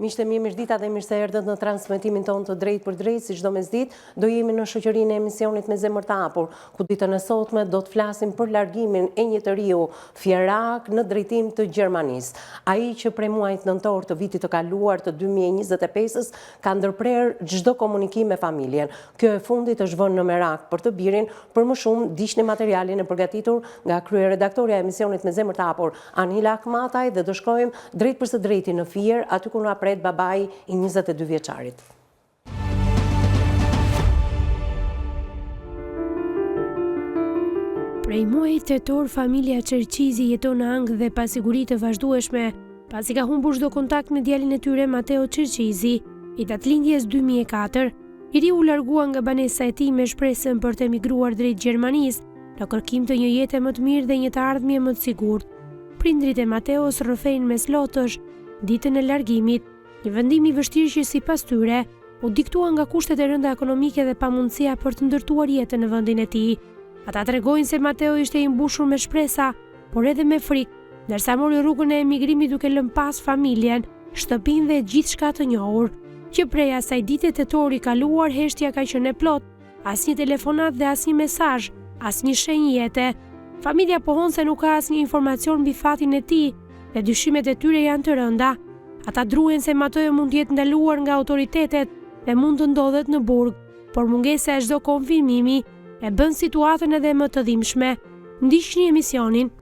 Miqtë mi, mirëdita dhe mirë se erdhët në transmetimin tonë të drejt për drejt, si çdo mesditë, do jemi në shoqërinë e emisionit Me Zemër të Hapur, ku ditën e sotme do të flasim për largimin e një të riu fjerak në drejtim të Gjermanisë. Ai që prej muajit nëntor të vitit të kaluar të 2025-s ka ndërprerë çdo komunikim me familjen. Kjo e fundit është vënë në merak për të birin, për më shumë diqni materialin e përgatitur nga kryeredaktorja e emisionit Me Zemër të Hapur, Anila Akmataj, dhe do shkojmë drejt për së drejti në Fier, aty ku na pret babai i 22 vjeçarit. Prej muajit tetor, familja Qerqizi jeton në ankth dhe pasiguri të vazhdueshme, pasi ka humbur çdo kontakt me djalin e tyre Mateo Qerqizi, i datëlindjes 2004, i riu u largua nga banesa e tij me shpresën për të emigruar drejt Gjermanisë, në kërkim të një jete më të mirë dhe një të ardhmje më të sigurt. Prindrit e Mateos rrëfejnë mes lotësh ditën e largimit, një vendim i vështirë që sipas tyre u diktua nga kushtet e rënda ekonomike dhe pamundësia për të ndërtuar jetën në vendin e tij. Ata tregojnë se Mateo ishte i mbushur me shpresa, por edhe me frikë, ndërsa mori rrugën e emigrimit duke lënë pas familjen, shtëpinë dhe gjithçka të njohur, që prej asaj dite tetor i kaluar heshtja ka qenë e plot, asnjë telefonat dhe asnjë mesazh, asnjë shenjë jete. Familja pohon se nuk ka asnjë informacion mbi fatin e tij dhe dyshimet e tyre janë të rënda. Ata druhen se Mateo mund të jetë ndaluar nga autoritetet dhe mund të ndodhet në burg, por mungesa e çdo konfirmimi e bën situatën edhe më të dhimbshme. Ndiqni emisionin.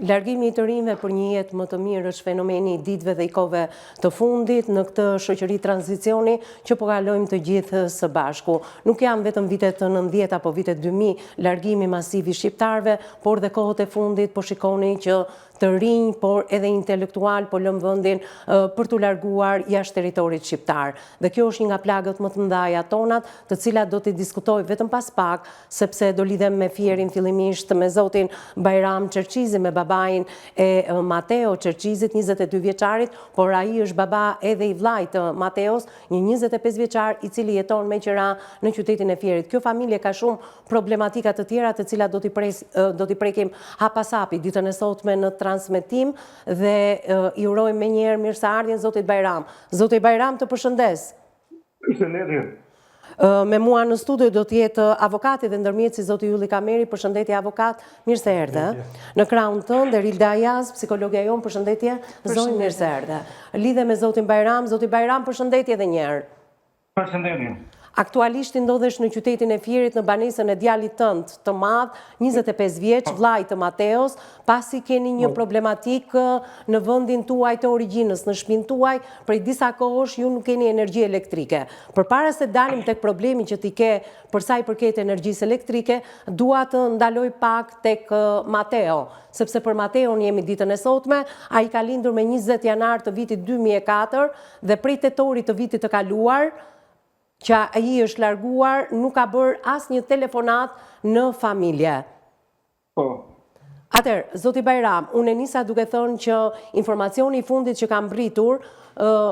Largimi i të rinjve për një jetë më të mirë është fenomeni i ditëve dhe i kohëve të fundit në këtë shoqëri tranzicioni që po kalojmë të gjithë së bashku. Nuk janë vetëm vitet 90 apo vitet 2000 largimi masiv i shqiptarëve, por dhe kohët e fundit po shikoni që të rinj, por edhe intelektual, po lëm vendin për të larguar jashtë territorit shqiptar. Dhe kjo është një nga plagët më të mëdha tonat, të cilat do t'i diskutoj vetëm pas pak, sepse do lidhem me Fierin fillimisht me zotin Bajram Qerqizi, me babain e Mateo Qerqizit, 22 vjeçarit, por ai është baba edhe i vllajt të Mateos, një 25 vjeçar i cili jeton me qira në qytetin e Fierit. Kjo familje ka shumë problematika të tjera, të cilat do t'i prekim hapasapi ditën e sotme në transmetim, dhe i urojmë me njerë mirëseardhjen zotit Bajram. Zoti Bajram, të përshëndes. Përshëndetje. Me mua në studio do t'jetë avokati dhe ndërmjetësi zoti Ylli Kameri. Përshëndetje avokat, mirë se erdhe. Në krahun tënd Rilda Ajaz, psikologja jonë, përshëndetje. Zonjë, mirë se erdhe. Lidhe me zotin Bajram. Zoti Bajram, përshëndetje edhe një herë. Përshëndetje. Aktualisht i ndodhesh në qytetin e Fierit në banesën e djalit tënd të madh, 25 vjeç, vllai të Mateos, pasi keni një problematik në vendin tuaj të origjinës, në shtëpinë tuaj, prej disa kohësh ju nuk keni energji elektrike. Përpara se dalim tek problemi që ti ke për sa i përket energjisë elektrike, dua të ndaloj pak tek Mateo, sepse për Mateon jemi ditën e sotme, ai ka lindur me 20 janar të vitit 2004 dhe prej tetorit të vitit të kaluar, që ai është larguar, nuk ka bërë asnjë telefonat në familje. Po. Atëherë, zoti Bajram, unë nisa duke thënë që informacioni i fundit që kam mbritur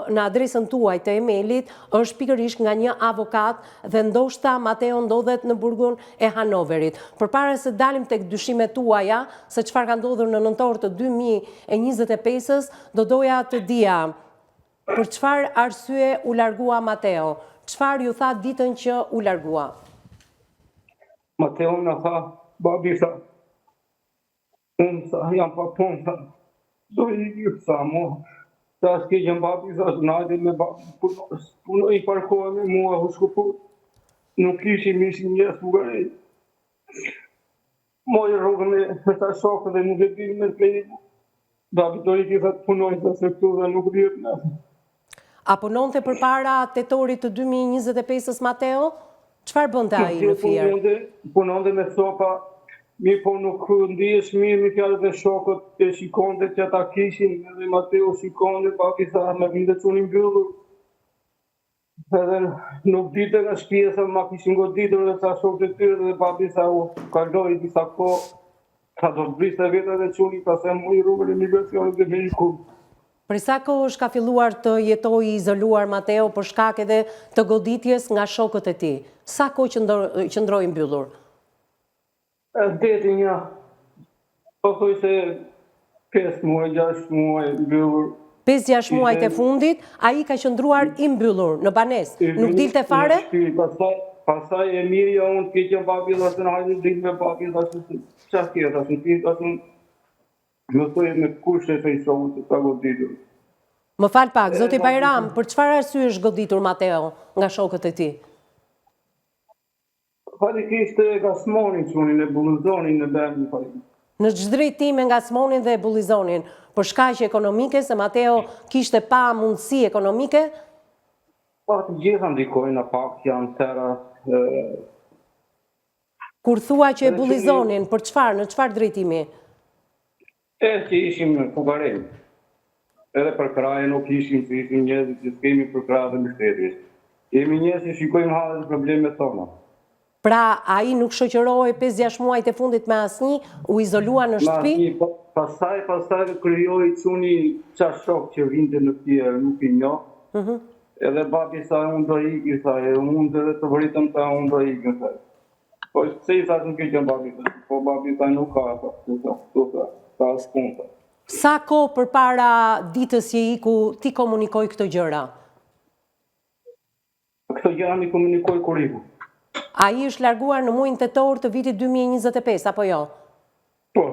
në adresën tuaj të emailit është pikërisht nga një avokat dhe ndoshta Mateo ndodhet në burgun e Hanoverit. Përpara se dalim tek dyshimet tuaja se çfarë ka ndodhur në nëntor të 2025-s, do doja të dija për çfarë arsye u largua Mateo. Çfarë ju tha ditën që u largua? Mateo në tha, babi tha, unë tha, jam pa punë, tha, do i gjithë, tha, mo, tha, s'ke gjën babi, tha, s'najde me babi, puno i parkohet me mua, nuk ishim njës Bugarej. Moj rrugën me ta shokë dhe nuk e bimë me plejë, babi do i gjithë atë punoj, tha, se këtu dhe nuk dhjetë në. A punonte përpara tetorit të 2025-s Mateo? Çfarë bënte ai në Fier? Punonte me sopa, mi po nuk ndihesh mirë me fjalët e shokët e shikonte që ata kishin, edhe Mateo shikonte, papi tha me vinte çuni mbyllur. Edhe nuk dite nga shtëpia se ma kishin goditur dhe sa shokët e tyre dhe papi tha u kaloi disa kohë, tha do të briste vetë edhe çuni, ta se mu i rrugën e migracionit dhe me iku. Për sa kohësh ka filluar të jetojë i izoluar Mateo për shkak edhe të goditjes nga shokët e tij? Sa kohë qëndroi mbyllur? Deti një Po thoj se 5 muaj, 6 muaj mbyllur. 5-6 muajt e fundit, ai ka qëndruar i mbyllur në banesë. Nuk dilte fare? Pastaj e mirja unë ke qenë papi dhe se në hajtë dritë me papi dhe se qa tjetë, më thoi me kushe e fejsohu se ta goditur. Më fal pak, zoti Bajram, për çfarë arsye është goditur Mateo nga shokët e tij? Fatikisht e gasmonin qunin e bullizonin në bërën fatikisht. Në çdo drejtim e ngasmonin dhe e bullizonin për shkaqe ekonomike, se Mateo kishte pa mundësi ekonomike? Pa të gjitha ndikojnë në pak janë tëra. Kur thua që e bullizonin, për çfarë, në çfarë drejtimi? E që ishim në fugarim. Edhe për kraje nuk ishim, se ishim njerëzit që s'kemi për kraje dhe mështetjes. Jemi njerëz që shikojmë hallet e problemet tona. Pra, ai nuk shoqëroi 5-6 muajt e fundit me asnjë, u izolua në shtëpi? Pastaj krijoi çuni qa shok që vinte në tjerë, nuk i njoh. Edhe babi sa unë do iki, sa e unë dhe të vritëm ta unë do iki, sa. Po se i sa të nuk e qënë babi, po babi sa nuk ka, sa s'punta. Sa kohë përpara ditës që iku ti komunikoj këto gjëra? Këto gjëra mi komunikoj kur iku. Ai është larguar në muajin tetor të vitit 2025, apo jo? Po.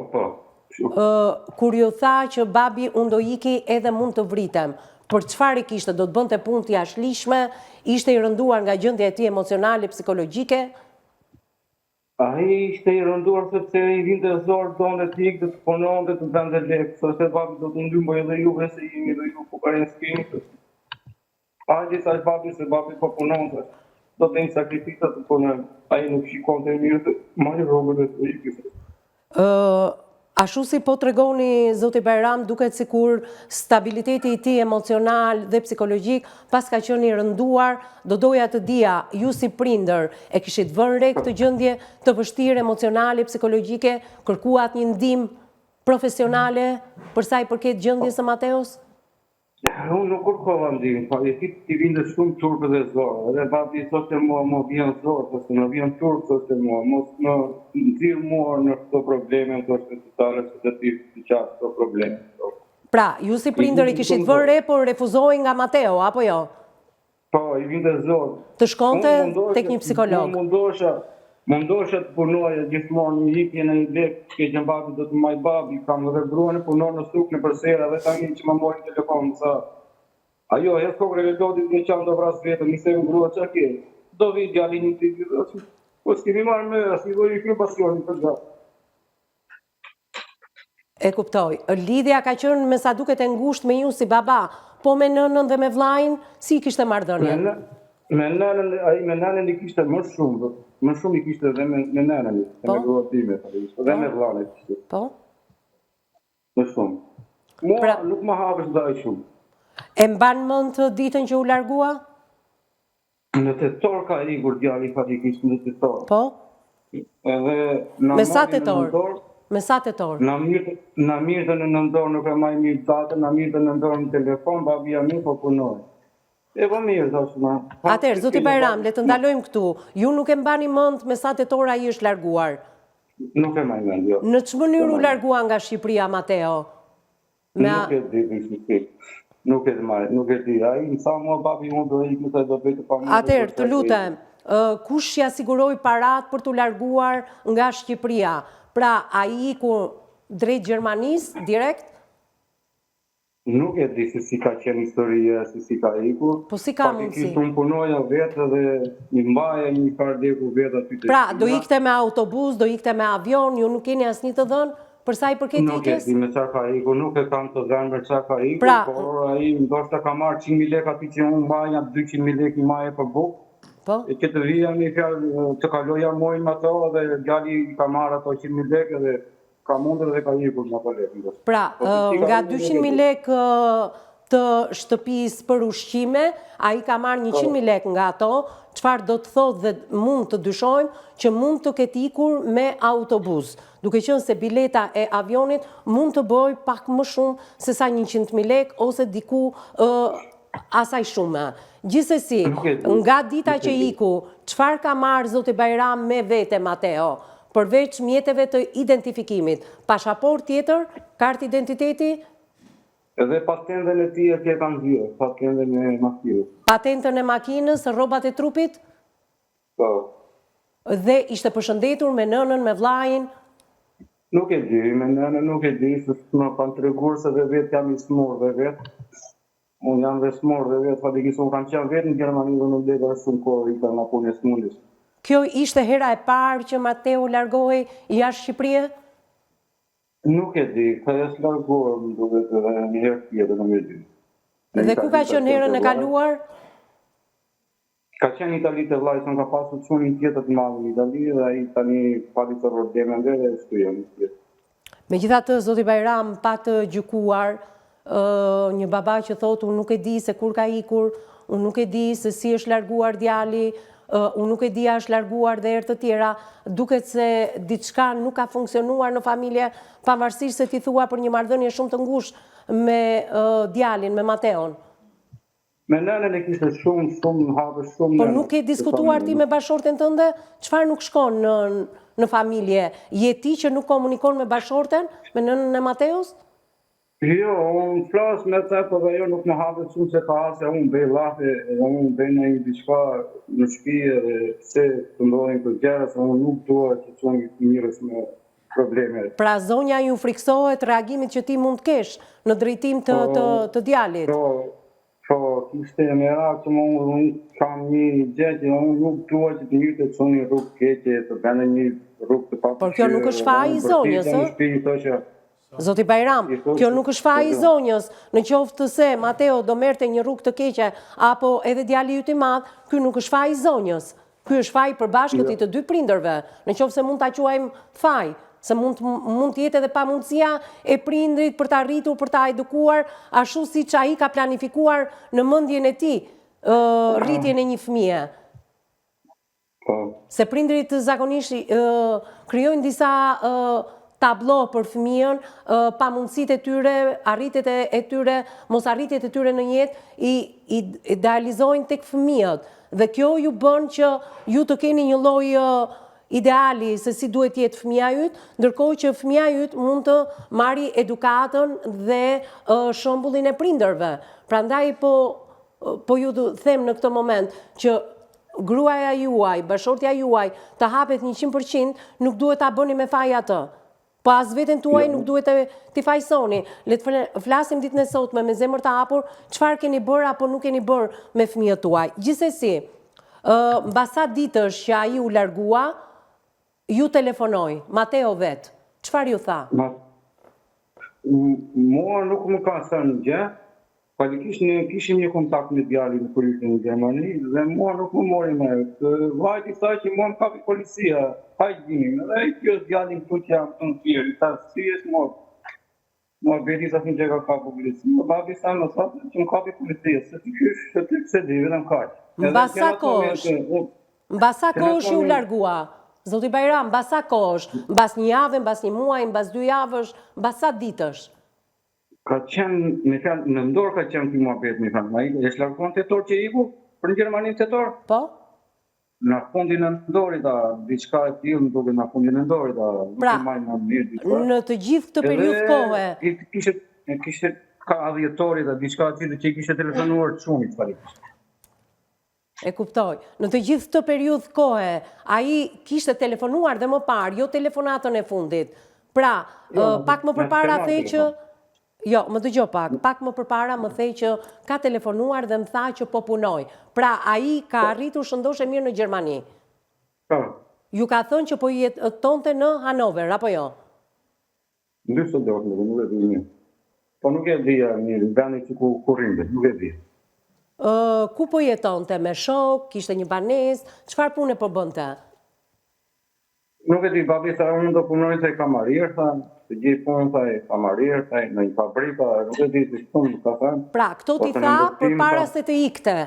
Kur ju tha që babi unë do iki edhe mund të vritem, për çfarë kishte, do të bënte punë të jashtëligjshme, ishte i rënduar nga gjendja e tij emocionale, psikologjike? Ai ishte i rënduar sepse i vinte zor donte të ikë të punonte të bënte lekë, sepse babi do të ndymoj edhe juve se jemi dhe ju fukarin s'keni. Ai sa babi se babi po punonte. Do të një sakrifisa të punojnë. Ai nuk shikonte mirë të marrë rrugën e të ikës. Ashtu si po tregoni zoti Bajram, duket sikur stabiliteti i tij emocional dhe psikologjik pas ka qenë i rënduar. Do doja të dija, ju si prindër, e kishit vënë re këtë gjendje të vështirë emocionale, psikologjike, kërkuat një ndihmë profesionale për sa i përket gjendjes së Mateos? Unë nuk kërkova ndihmë, pa e ti vinte shumë turpë dhe zorë. Edhe babi thoshte mua, më vjen zorë, thoshte më vjen turpë, thoshte mua, mos më nxirr mua në këto probleme, thoshte të tare se të ti të qatë këto probleme. Pra, ju si prindër i kishit vënë re, por refuzoi nga Mateo, apo jo? Po, i vinte zorë. Të shkonte tek një psikolog. Mundosha të punoja gjithmonë një hipje në një lek, që që babi do të maj babi, kam dhe gruan e punon në strukë në përsera, dhe tani që më mori telefon, sa. Ajo, e s'ko krelodit në qanë do vrasë vetëm, nise u grua që ke. Do vi djali një të gjithë, po s'kemi marrë me, asë një dojë kjo pasionin për gjatë. E kuptoj. Lidhja ka qenë me sa duket e ngushtë me ju si baba, po me nënën dhe me vllajin, si kishte marrëdhënie? Me nënën i kishte më shumë i kishte dhe me nënën, me gruat time, dhe me vllajin i kishte. Po? Më shumë. Mua nuk më hapësh dhe ai shumë. E mban mend të ditën që u largua? Në tetor ka ikur djali fatikisht në tetor. Po? Edhe me sa tetor? Me sa tetor? Na mirë të në nëndor nuk e maj mirë datën, na mirë të nëndor në telefon, babi jam mirë po punoj. E po mirë, thoshtë ma. Atëherë, zoti Bajram, le të ndalojmë këtu. Ju nuk e mbani mend me sa tetor ai është larguar? Nuk e maj mend, jo. Në ç'më mënyrë u largua nga Shqipëria Mateo? Nuk e di, nuk e di. Ai më tha mua babi unë do ikë se do bëj të pamundur. Atëherë, të lutem, kush ja siguroi parat për t'u larguar nga Shqipëria? Pra, ai iku drejt Gjermanisë direkt? Nuk e di se si ka qenë historia, se si ka ikur. Po si ka mundësi? Unë punoja vetë dhe i mbaja një kardeku vetë aty të Pra, do ikte me autobus, do ikte me avion, ju nuk keni asnjë të dhënë? Për sa i përket ikjes? Nuk e di me çfarë ka ikur, nuk e kam të dhënë me çfarë ka ikur, por ai ndoshta ka marrë 100.000 lekë aty që unë mbaja 200.000 lekë i maje për bukë. Po? E që të vija një fjalë të kaloja mojnë me ato dhe djali ka marrë ato 100.000 lekë dhe ka mundur dhe ka ikur me ato lekë. Pra, nga 200.000 lekë të shtëpisë për ushqime, ai ka marrë 100.000 lekë nga ato, çfarë do të thotë dhe mund të dyshojmë që mund të ketë ikur me autobus, duke qenë se bileta e avionit mund të bëjë pak më shumë se sa 100.000 lekë ose diku asaj shumë. Gjithsesi, nga dita që iku, çfarë ka marrë zoti Bajram me vete Mateo? përveç mjeteve të identifikimit? Pashaport tjetër, kartë identiteti? Edhe patentën e tij e kanë dhënë, patentën e makinës. Patentën e makinës, rrobat e trupit? Po. Dhe ishte përshëndetur me nënën, me vllajin? Nuk e di, me nënën nuk e di, se më kanë treguar se dhe vetë jam i smur dhe vetë. Unë jam dhe smur dhe vetë, fatikisht unë kanë qenë vetë në Gjermani dhe nuk dhe shumë kohë i kanë punë e smundis. Kjo ishte hera e parë që Mateu largohej jashtë Shqipërisë? Nuk e di, ka jesë largohë, më duket edhe një herë tjetër, nuk e di. Dhe ku ka qenë herën e kaluar? Ka qenë Itali të vllai, s'm ka pasur çunin tjetër të madh në Itali dhe ai tani pati të probleme dhe shtu jam tjetër. Megjithatë, zoti Bajram pa të gjykuar, një baba që thotë unë nuk e di se kur ka ikur, unë nuk e di se si është larguar djali, unë nuk e di a është larguar dhe herë të tjera, duket se diçka nuk ka funksionuar në familje, pavarësisht se ti thua për një marrëdhënie shumë të ngushtë me djalin, me Mateon. Me nënën e kishte shumë hapë shumë. Por nuk e diskutuar ti me bashorten tënde? Çfarë nuk shkon në familje? Je ti që nuk komunikon me bashorten, me nënën e Mateos? Jo, unë flas me ta, por ajo nuk më hapet shumë se ka se unë bëj llafe, unë bëj në një diçka në shtëpi dhe pse të ndodhin këto gjëra, se unë nuk dua që të çojmë mirës me probleme. Pra zonja ju friksohet reagimit që ti mund të kesh në drejtim të djalit. Po, kishte me rakë që unë kam një gjë që unë nuk dua që të mirë të çojmë një rrugë keqe, të bënë një rrugë të papërshme. Por kjo nuk është faji i zonjës, ë? Zoti Bajram, kjo nuk është faji i zonjës, në qoftë se Mateo do merrte një rrugë të keqe, apo edhe djali yt i madh, ky nuk është faji i zonjës. Ky është faji përbashkët i të dy prindërve, në qoftë se mund ta quajmë faj, se mund të jetë edhe pamundësia e prindrit për ta arritur, për ta edukuar, ashtu siç ai ka planifikuar në mendjen e tij rritjen e një fëmie. Se prindrit zakonisht krijojnë disa tablo për fëmijën, pamundësitë e tyre, arritjet e tyre, mosarritjet e tyre në jetë i idealizojnë tek fëmijët. Dhe kjo ju bën që ju të keni një lloj ideali se si duhet jetë fëmia yt, ndërkohë që fëmia yt mund të marrë edukatën dhe shembullin e prindërve. Prandaj po ju them në këtë moment që gruaja juaj, bashortja juaj të hapet 100%, nuk duhet ta bëni me faj atë. Po as veten tuaj nuk duhet t'i fajsoni. Le të flasim ditën e sotme me zemër të hapur, çfarë keni bërë apo nuk keni bërë me fëmijët tuaj. Gjithsesi, mbas sa ditësh që ai u largua, ju telefonoi, Mateo vet. Çfarë ju tha? Mua nuk më ka thënë gjë. Fatikisht ne kishim një kontakt me djalin kur ishte në Gjermani dhe mua nuk më mori me. Vajti tha që mua më kapi policia, hajtë dinim. Edhe ai kjo djalin këtu që jam të në firë, ta si është mua. Mua beti sa një gjë ka kapi policia. Babi sa më thotë që më kapi policia, se ti kysh, se ti pse di, vetëm kaq. Mbas sa kohësh ju largua? Zoti Bajram, mbas sa kohësh? Mbas një javë, mbas një muaj, mbas 2 javësh, mbas sa ditësh? Ka qenë, me fjalë, në ndorë ka qenë këj muhabet, me fjalë, ma i është largon tetor që iku, për në Gjermani tetor? Po? Në fundin e ndorit, diçka e tillë, më duke në fundin e ndorit, pra, në të gjithë këtë periudhë kohe. Kishte ka avjetorit, diçka e tillë që i kishte telefonuar çunit, fatikisht. E kuptoj. Në të gjithë këtë periudhë kohe, ai kishte telefonuar dhe më parë, jo telefonatën e fundit. Pra, pak më përpara thej që jo, më dëgjo pak më përpara më thej që ka telefonuar dhe më tha që po punoj. Pra, ai ka arritur shëndoshe mirë në Gjermani. Ju ka thënë që po jetonte në Hanover, apo jo? Ndysë do, nuk e di një. Po nuk e di mirë, veni që ku rrinde, nuk e di. Ku po jetonte? Me shok, kishte një banesë, çfarë pune po bënte? Nuk e di, babi sa unë do punoj se kamarir, tha, të gjithë punën sa e kamarir, tha, në një fabrika, nuk e di si shumë, ka thënë. Pra, këto ti tha për para se të ikte,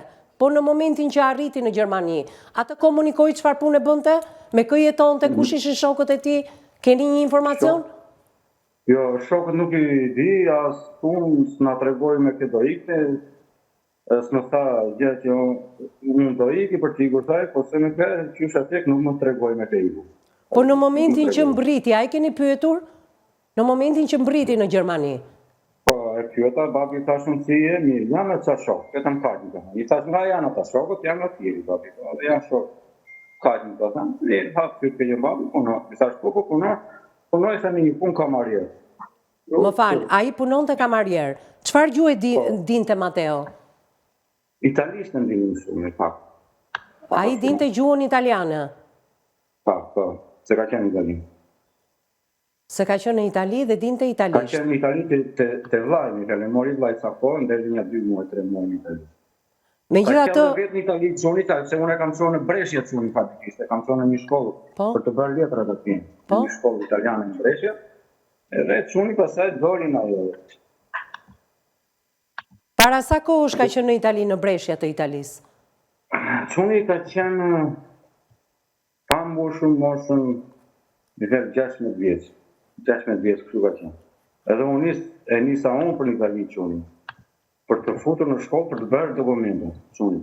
po në momentin që arriti në Gjermani, atë komunikoi çfarë punë bënte? Me kë jetonte, kush ishin shokët e tij? Keni një informacion? Jo, shokët nuk i di, as unë s'na tregoi me këtë do ikte, s'më tha gjë që unë do iki për t'ikur thaj, po se me kërë që isha tek nuk më tregoj me këtë iku. Po në momentin që mbriti, a e keni pyetur? Në momentin që mbriti në Gjermani? Po, e pyeta, babi thashun si e mirë, jam e ca shok, vetëm kajnë të thënë. I thash nga janë ata shokët, jam nga tjeri, babi, dhe janë shok. Kajnë të thënë, e hapë pyet për babi, puno. I thash, po, punoj se një punë kamarjer. Më falë, a i punon të kamarjer. Qëfar gjuhë dinte Mateo? Italisht në ndinë shumë, pak. A i dinte gjuhën italiane? Pak, se ka qenë Itali. Se ka qenë në Itali dhe dinte Ka italisht. qenë në Itali të vlaj, në Itali, mori vlaj sa po, ndërdi një 2 muaj, 3 muaj në Itali. Me Ka gjitha qenë të... dhe vetë në Itali të qunit, se unë e kam qonë në Breshje të qunit fatikisht, e kam qonë në një shkollë, Po. për të bërë letrat të tim, Po. në një shkollë italiane në Breshje, edhe të qunit pasaj doli në ajo. Para sa kohësh ka qenë në Itali në breshja të Italisë? Qunit ka qenë pambushën moshën nivel 16 vjeç. 16 vjeç kështu ka qenë. Edhe unë nisa unë për një Itali qunit. Për të futur në shkollë për të bërë dokumente qunit.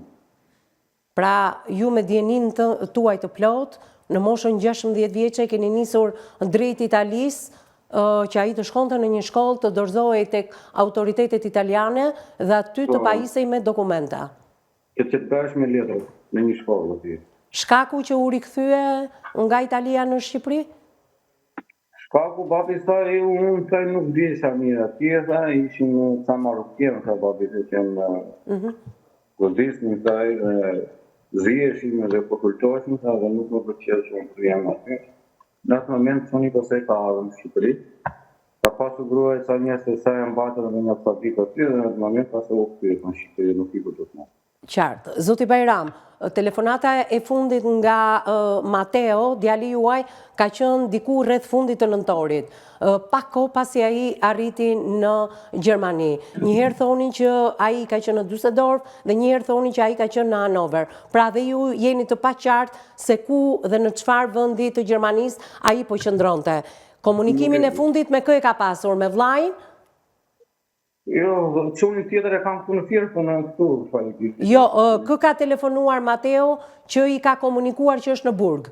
Pra, ju me djenin tuaj të plot, në moshën 16 vjeçe keni nisur drejt Italisë, që ai të shkonte në një shkollë të dorëzohej tek autoritetet italiane dhe aty të pajisej me dokumenta. Që të bëhesh me letër në një shkollë aty. Shkaku që u rikthye nga Italia në Shqipëri? Shkaku babi sa unë sa nuk disha mirë atje, sa ishin sa marokjen, sa babi se qenë godisnin sa ziheshim dhe po kultoheshim sa dhe nuk më përqesh shumë të jam aty. Në atë moment që unë i pëse ka ardhë në Shqipëri, ka pasu gruaj sa njës e sa e mbatër dhe një fabrikë aty dhe në atë moment pasë u këpyrë në Shqipëri, nuk i këtë të më. Qartë. Zoti Bajram, telefonata e fundit nga Mateo, djali juaj, ka qenë diku rreth fundit të nëntorit. Pak kohë pasi ai arriti në Gjermani. Njëherë thonin që ai ka qenë në Düsseldorf dhe njëherë thonin që ai ka qenë në Hanover. Pra dhe ju jeni të paqartë se ku dhe në çfarë vendi të Gjermanisë ai po qëndronte. Komunikimin e fundit me kë e ka pasur, me vllajin? Jo, qëni tjetër e kam këtu në firë, për në këtu, falikisht. Jo, kë ka telefonuar Mateo që i ka komunikuar që është në burg?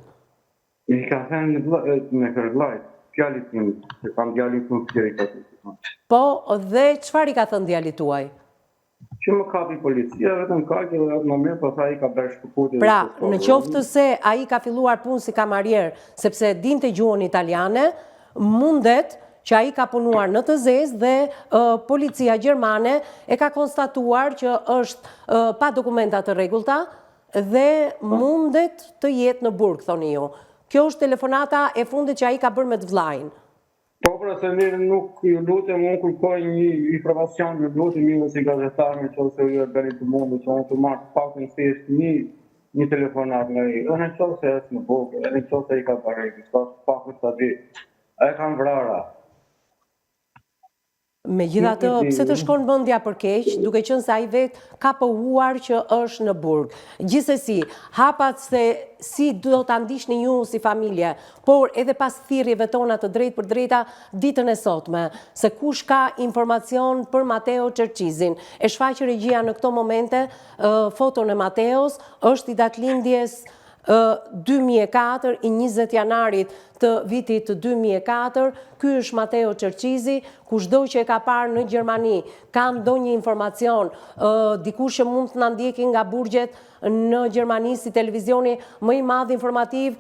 I ka thënë me kërglajt, fjallit tim, se kam djallit të në firë i ka të. Po, dhe qëfar i ka thënë djalit tuaj? Që më kapi policia, vetëm kaqë dhe atë moment, pasaj i ka bërë shkëputit. Pra, në qoftë se a i ka filluar punë si kamarjer, sepse dinte gjuhën italiane, mundet që a i ka punuar në të zezë dhe policia gjermane e ka konstatuar që është pa dokumenta të rregullta dhe mundet të jetë në burg, thoni ju. Kjo është telefonata e fundit që a i ka bërë me të vllajin. Po, pra se mirë nuk ju lutem, unë kërkoj një informacion, ju lutem një si gazetar në që ose ju e beri të mundu, që unë të marrë pak në thjesht një telefonat në i, dhe në që ose është në burg, dhe në që ose i ka barek, pak në stadi, e kam vrara. Megjithatë, pse të shkon mendja për keq, duke qenë se ai vetë ka pohuar që është në burg. Gjithsesi, hapat se si do ta ndiqni ju si familje, por edhe pas thirrjeve tona të drejtë për drejta ditën e sotme, se kush ka informacion për Mateo Çerçizin. E shfaqë regjia në këto momente foton e Mateos, është i datëlindjes 2004, i 20 janarit të vitit 2004, ky është Mateo Çerçizi, kushdo që e ka parë në Gjermani, ka ndonjë informacion, dikush që mund të na ndjeki nga burgjet në Gjermani si televizioni më i madh informativ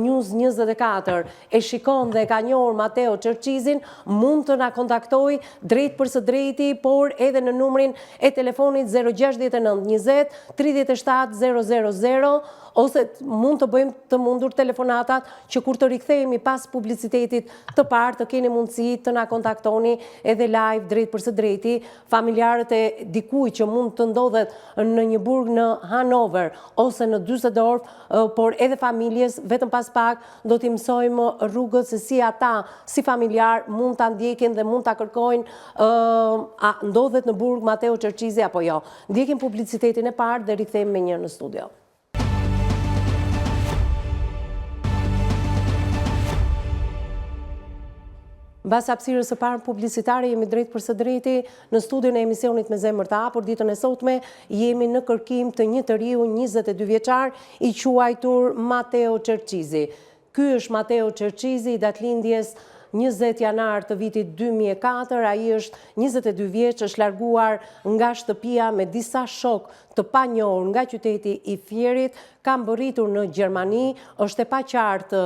News 24, e shikon dhe e ka njohur Mateo Çerçizin, mund të na kontaktoj drejt për së drejti, por edhe në numrin e telefonit 069 20 37 000, ose mund të bëjmë të mundur telefonatat që kur të rikthehemi pas publicitetit të parë të keni mundësi të na kontaktoni edhe live drejt për së drejti, familjarët e dikujt që mund të ndodhet në një burg në Hanover ose në Düsseldorf, por edhe familjes, vetëm pas pak do t'i mësojmë rrugët se si ata, si familjar, mund t'a ndjekin dhe mund t'a kërkojnë a ndodhet në burg Mateo Çerçizi apo jo. Ndjekim publicitetin e parë dhe rikthehemi me një në studio. Mbas hapësirës së parë publicitare jemi drejt për së drejti në studion e emisionit Me Zemër të Hapur. Ditën e sotme jemi në kërkim të një të riu 22 vjeçar i quajtur Mateo Çerçizi. Ky është Mateo Qerqizi, datëlindjes 20 janar të vitit 2004, ai është 22 vjeç, është larguar nga shtëpia me disa shok të panjohur nga qyteti i Fierit, ka mbërritur në Gjermani, është e paqartë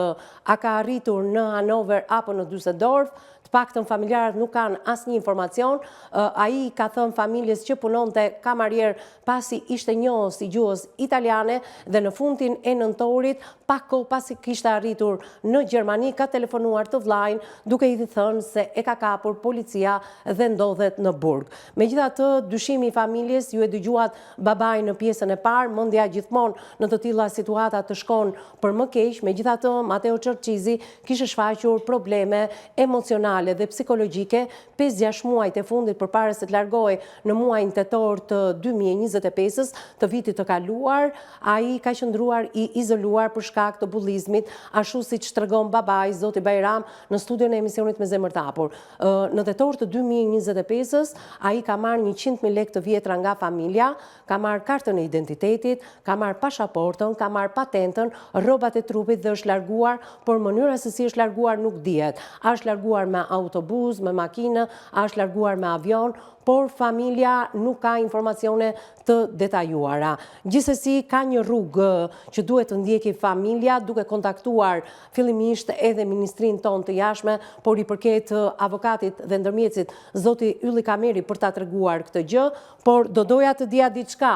a ka arritur në Hanover apo në Düsseldorf. Të paktën familjarët nuk kanë asnjë informacion. Ai ka thënë familjes që punonte kamarier pasi ishte njohës i gjuhës italiane dhe në fundin e nëntorit, pak kohë pasi kishte arritur në Gjermani, ka telefonuar të vllajin duke i thënë se e ka kapur policia dhe ndodhet në burg. Megjithatë, dyshimi i familjes, ju e dëgjuat babain në pjesën e parë, mendja gjithmonë në të tilla situata të shkon për më keq. Megjithatë, Mateo Qerqizi kishte shfaqur probleme emocionale dhe psikologjike 5-6 muajt e fundit përpara se të largohej në muajin tetor të 2025-s, të vitit të kaluar. Ai ka qëndruar i izoluar për shkak të bullizmit, ashtu siç tregon babai Zoti Bajram në studion e emisionit Me Zemër të Hapur. Në tetor të 2025-s, ai ka marrë 100.000 lekë të vjetra nga familja, ka marrë kartën e identitetit, ka marrë pasaportën, ka marrë patentën, rrobat e trupit dhe është larguar, por mënyra se si është larguar nuk dihet. A është larguar me autobus, me makinë, a është larguar me avion, por familja nuk ka informacione të detajuara. Gjithsesi, ka një rrugë që duhet të ndjeki familja duke kontaktuar fillimisht edhe ministrinë tonë të jashtme, por i përket avokatit dhe ndërmjetësit Zoti Ylli Kameri për ta treguar këtë gjë, por do doja të dija diçka.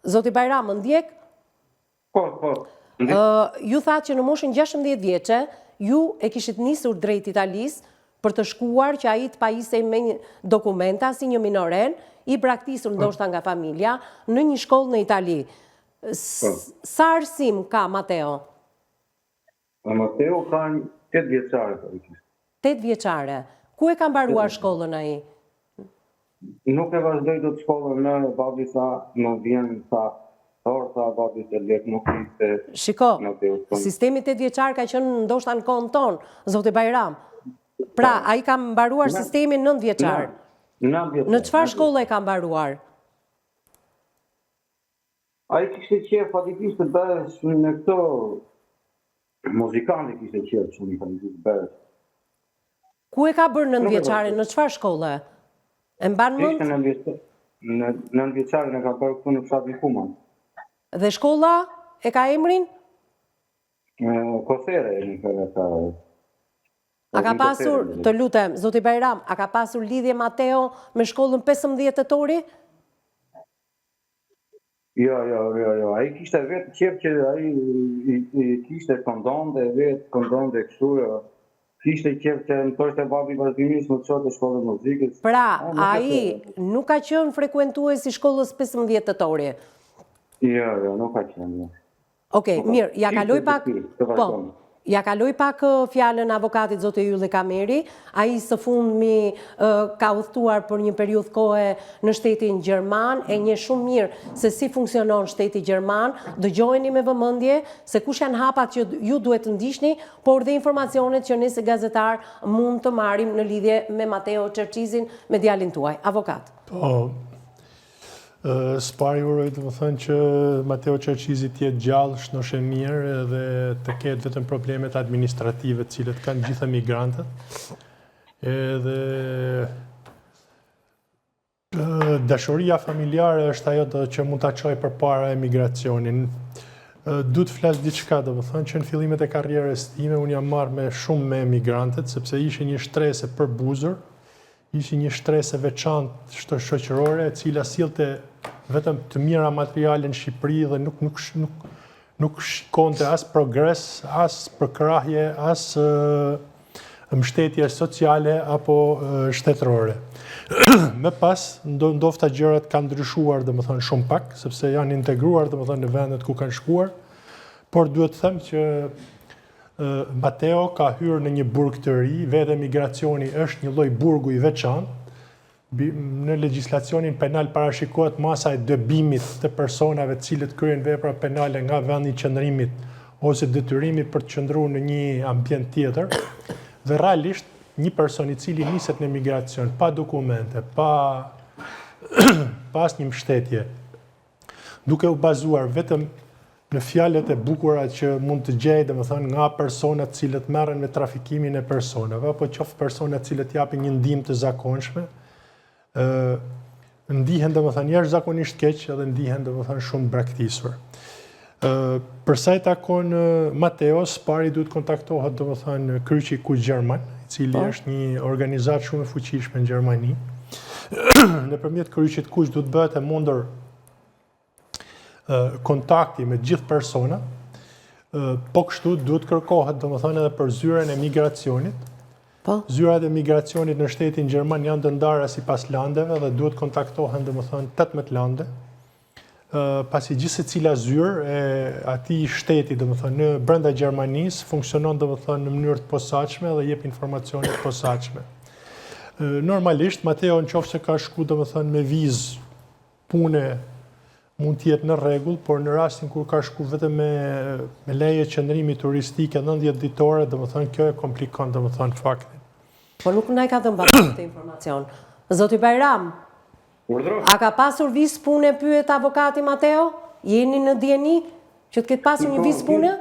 Zoti Bajram, më ndjek? Po. Ju thatë që në moshën 16 vjeçe, ju e kishit nisur drejt Italisë për të shkuar që ai të pajisej me dokumenta si një minoren, i braktisur ndoshta nga familja, në një shkollë në Itali. Sa arsim ka Mateo? Mateo ka 8 vjeçare. 8 vjeçare. Ku e ka mbaruar shkollën ai? Nuk e vazhdoi dot shkollën në babi sa më vjen sa sa babi të lek nuk ishte. Shiko, sistemi 8 vjeçar ka qenë ndoshta në kohën tonë, Zoti Bajram. Pra, ai ka mbaruar sistemin 9 vjeçar. Në çfarë shkolle e ka mbaruar? Ai kishte qef fatikisht të bëhesh në këto muzikanti kishte qef shumë fatikisht të bëhesh. Ku e ka bërë 9 vjeçare, në çfarë shkolle? E mban mend? Në 9 vjeçare e ka bërë këtu në fshatin Kuman. Dhe shkolla e ka emrin? Kosere e ka. A ka pasur, të lutem, Zoti Bajram, a ka pasur lidhje Mateo me shkollën 15 tetori? Jo. Ai kishte vetë qef që ai i kishte kondonte vetë, kondonte kështu. Kishte qef që në thoshte babi vazhdimisht më të çotë shkollën muzikës. Pra, ai nuk ka qenë frekuentues i shkollës 15 tetori? Jo, nuk ka qenë. Okej, mirë, ja kaloj pak fjalën avokatit Zoti Ylli Kameri. Ai së fundmi ka udhëtuar për një periudhë kohe në shtetin gjerman, e njeh shumë mirë se si funksionon shteti gjerman. Dëgjojeni me vëmendje se kush janë hapat që ju duhet të ndiqni, por dhe informacionet që ne si gazetar mund të marrim në lidhje me Mateo Qerqizin, me djalin tuaj. Avokat. Po. Spari uroj të më thënë që Mateo Qerqizi tjetë gjallë, shnoshe mirë dhe të ketë vetëm problemet administrative cilët kanë gjitha migrantët. Edhe dashuria familjare është ajo që mund të qoj për para emigracionin. Du të flasë diçka, dhe më thënë që në fillimet e karrierës time unë jam marrë me shumë me emigrantët, sepse ishe një shtrese për buzër, ishe një shtrese veçantë shoqërore, e cila sillte vetëm të mira materiale në Shqipëri dhe nuk shikonte as progres, as përkrahje, as mbështetje sociale apo shtetërore. Me pas, ndofta gjërat kanë ndryshuar, dhe më thënë, shumë pak, sepse janë integruar, dhe më thënë, në vendet ku kanë shkuar, por duhet të them që Mateo ka hyrë në një burg të ri, vetë migracioni është një lloj burgu i veçantë. Në legjislacionin penal parashikohet masa e dëbimit të personave të cilët kryejnë vepra penale nga vendi i qëndrimit ose detyrimi për të qëndruar në një ambient tjetër. Dhe realisht një person i cili niset në migracion pa dokumente, pa asnjë mbështetje, duke u bazuar vetëm në fjalët e bukura që mund të gjej, domethënë, nga personat cilët merren me trafikimin e personave, apo qoftë personat cilët japin një ndihmë të zakonshme, ndihen domethënë jashtëzakonisht keq edhe ndihen domethënë shumë braktisur. Për sa i takon Mateos, pari duhet kontaktohet domethënë Kryqi Kuq Gjerman, i cili është një organizatë shumë e fuqishme në Gjermani. Nëpërmjet Kryqit Kuq duhet bëhet e mundur kontakti me gjithë persona, po kështu duhet kërkohet domethënë edhe për zyrën e migracionit. Zyrat e migracionit në shtetin Gjerman janë të ndara sipas landeve dhe duhet kontaktohen domethënë 18 lande. Pasi gjithë secila zyrë e atij shteti domethënë në brenda Gjermanisë funksionon domethënë në mënyrë të posaçme dhe jep informacione të posaçme. Normalisht Mateo nëse ka shku domethënë me vizë pune mund të jetë në rregull, por në rastin kur ka shku vetëm me leje qëndrimi turistike 90 ditore, domethënë kjo e komplikon domethënë faktin. Po nuk na i ka dhënë bashkë këtë informacion. Zoti Bajram, a ka pasur vizë pune, pyet avokati Mateo? Jeni në dieni që të ketë pasur një vizë pune?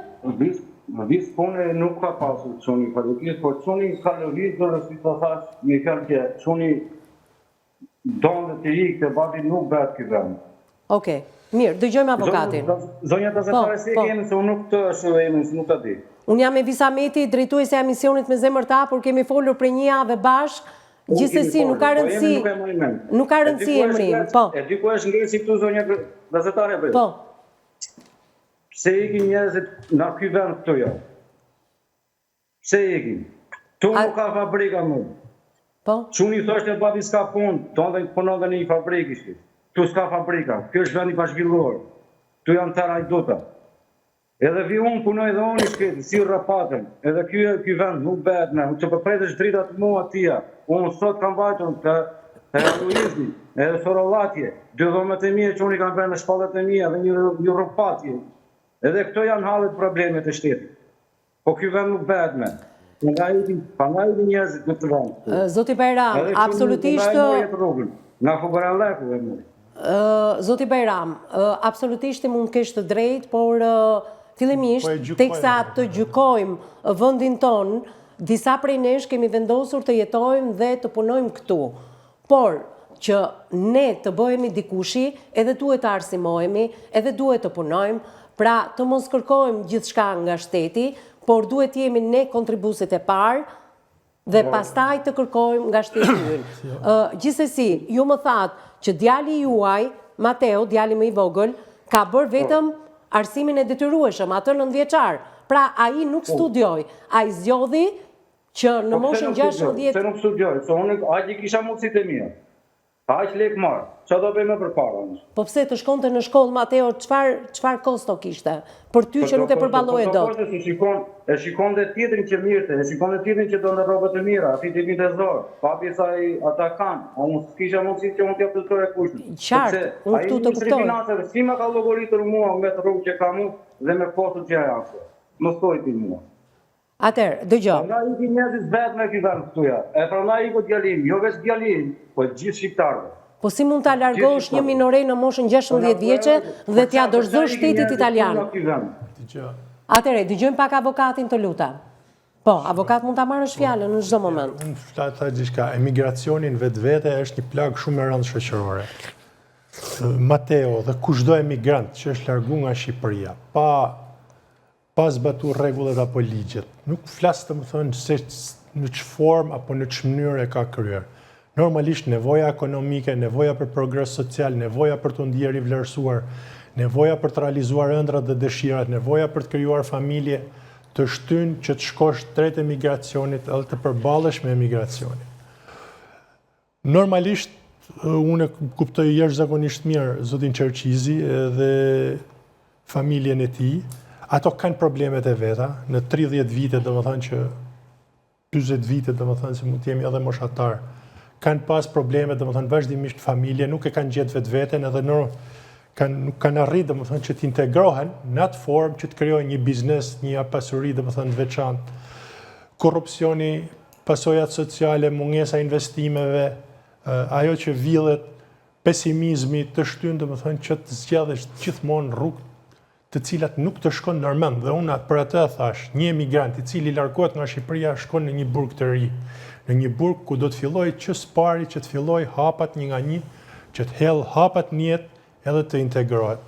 Vizë pune nuk ka pasur çuni fatikisht, por çuni ka lëvizur si të thash, një fjalë që çuni donë të ri që bati nuk bëhet ky vend. Okej, mirë, dëgjojmë avokatin. Zonja gazetare se kemi se unë nuk të shohemi, se nuk ta di. Unë jam Evisa Meti, drejtuesja e emisionit Me Zemër të Hapur, kemi folur për një javë bashkë. Gjithsesi nuk ka rëndësi. Nuk ka rëndësi emrin, po. E di ku është ngresi këtu zonja gazetare bëj. Po. Pse ikin njerëzit nga ky vend këtu ja? Pse ikin? Tu nuk ka fabrika më. Po. Çuni thoshte babi s'ka punë, donte punon në një fabrikë ishte. Tu s'ka fabrika, kjo është vend i pazhvilluar. Tu janë tarajdota. Edhe vi unë punoj dhe unë i shketi, si rapatën. Edhe ky vend nuk bëhet me, që përpretesh dritat mua tia. Unë sot kam vajtur të Luizni, edhe Sorolatje, 2 dhomet e mia që unë i kam bërë me shpallet e mia dhe një rrupatje. Edhe këto janë hallet problemet e shtetit. Po ky vend nuk bëhet me. Pa nga i njerëzit në të vend. Zoti Bajram, absolutisht... Nga Fugaraleku e mu. Zoti Bajram, absolutisht mund të kesh të drejtë, por fillimisht, teksa të gjykojmë vendin ton, disa prej nesh kemi vendosur të jetojmë dhe të punojmë këtu. Por që ne të bëhemi dikushi, edhe duhet të arsimohemi, edhe duhet të punojmë, pra të mos kërkojmë gjithçka nga shteti, por duhet jemi ne kontribuesit e parë dhe pastaj të kërkojmë nga shteti ynë. Gjithsesi, ju më thatë që djali juaj, Mateo, djali më i vogël, ka bërë vetëm arsimin e detyrueshëm, atë 9 vjeçar. Pra, ai nuk studioi, ai zgjodhi që në moshën 16... Se nuk studioi, se unë aq i kisha mundësitë e mia. Aq lek marr. Çfarë do bëjmë përpara? Po pse të shkonte në shkollë, Mateo, çfarë kosto kishte? Për ty që nuk e përballoje dot. E shikonte tjetrin që mirëte, e shikonte tjetrin që donte rrobat e mira, aty ti vinte zor. Papi sa ai ata kanë, unë s'kisha mundësi që unë t'jap të tërë kushtin. Qartë, unë këtu të kuptoj. Si më ka llogaritur mua me të rrugë që kam unë dhe me postën që jam. Mos thoj ti mua. Atëherë, dëgjoj. Prandaj i njerëzit vetë me këtë vend këtu ja. E prandaj i djalim, jo vetë djalim, po gjithë shqiptarëve. Po si mund ta largosh një minore në moshën 16 vjeçe dhe t'ja dorëzosh shtetit italian? Atëherë, dëgjojmë pak avokatin, të lutem. Po, avokat mund ta marrësh fjalën në çdo moment. Unë flas diçka, emigracioni në vetvete është një plagë shumë e rëndë shoqërore. Mateo dhe kushdo emigrant që është largu nga Shqipëria, pa zbatuar rregullat apo ligjet, nuk flas domethënë se në ç'formë formë apo në ç'mënyrë e ka kryer. Normalisht nevoja ekonomike, nevoja për progres social, nevoja për të ndjerë i vlerësuar, nevoja për të realizuar ëndrat dhe dëshirat, nevoja për të krijuar familje, të shtyn që të shkosh drejt emigracionit edhe të përballesh me emigracionin. Normalisht, unë kuptoj jashtëzakonisht mirë zotin Qerqizi dhe familjen e tij. Ato kanë problemet e veta, në 30 vite, domethënë që 40 vite, domethënë se mund të jemi edhe moshatar, kanë pas probleme, domethënë vazhdimisht familje, nuk e kanë gjetë vetveten edhe nuk kanë arritë, domethënë që të integrohen në atë formë që të krijojnë një biznes, një pasuri, domethënë të veçantë. Korrupsioni, pasojat sociale, mungesa e investimeve, ajo që villet, pesimizmi të shtyn, domethënë që të zgjedhësh gjithmonë rrugë të cilat nuk të shkon nërmend, dhe unë për atë thash, një emigrant i cili largohet nga Shqipëria shkon në një burg të ri, në një burg ku do të filloj që spari, që të filloj hapat një nga një, që të hell hapat njët edhe të integrohet.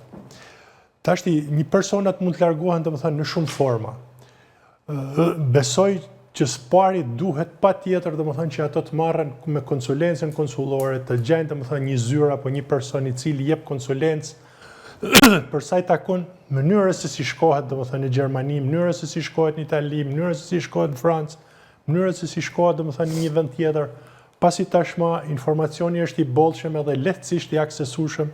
Tashti, një personat mund të largohen në shumë forma. Besoj që spari duhet pa tjetër që ato të marren me konsulencën konsulore, të gjejnë një zyrë apo një person i cili jep konsulencë për sa i takon mënyrës se si shkohet në Gjermani, mënyrës se si shkohet në Itali, mënyrës se si shkohet në Francë, mënyrës se si shkohet në një vend tjetër, pasi tashma informacioni është i bollshëm edhe lehtësisht i aksesueshëm,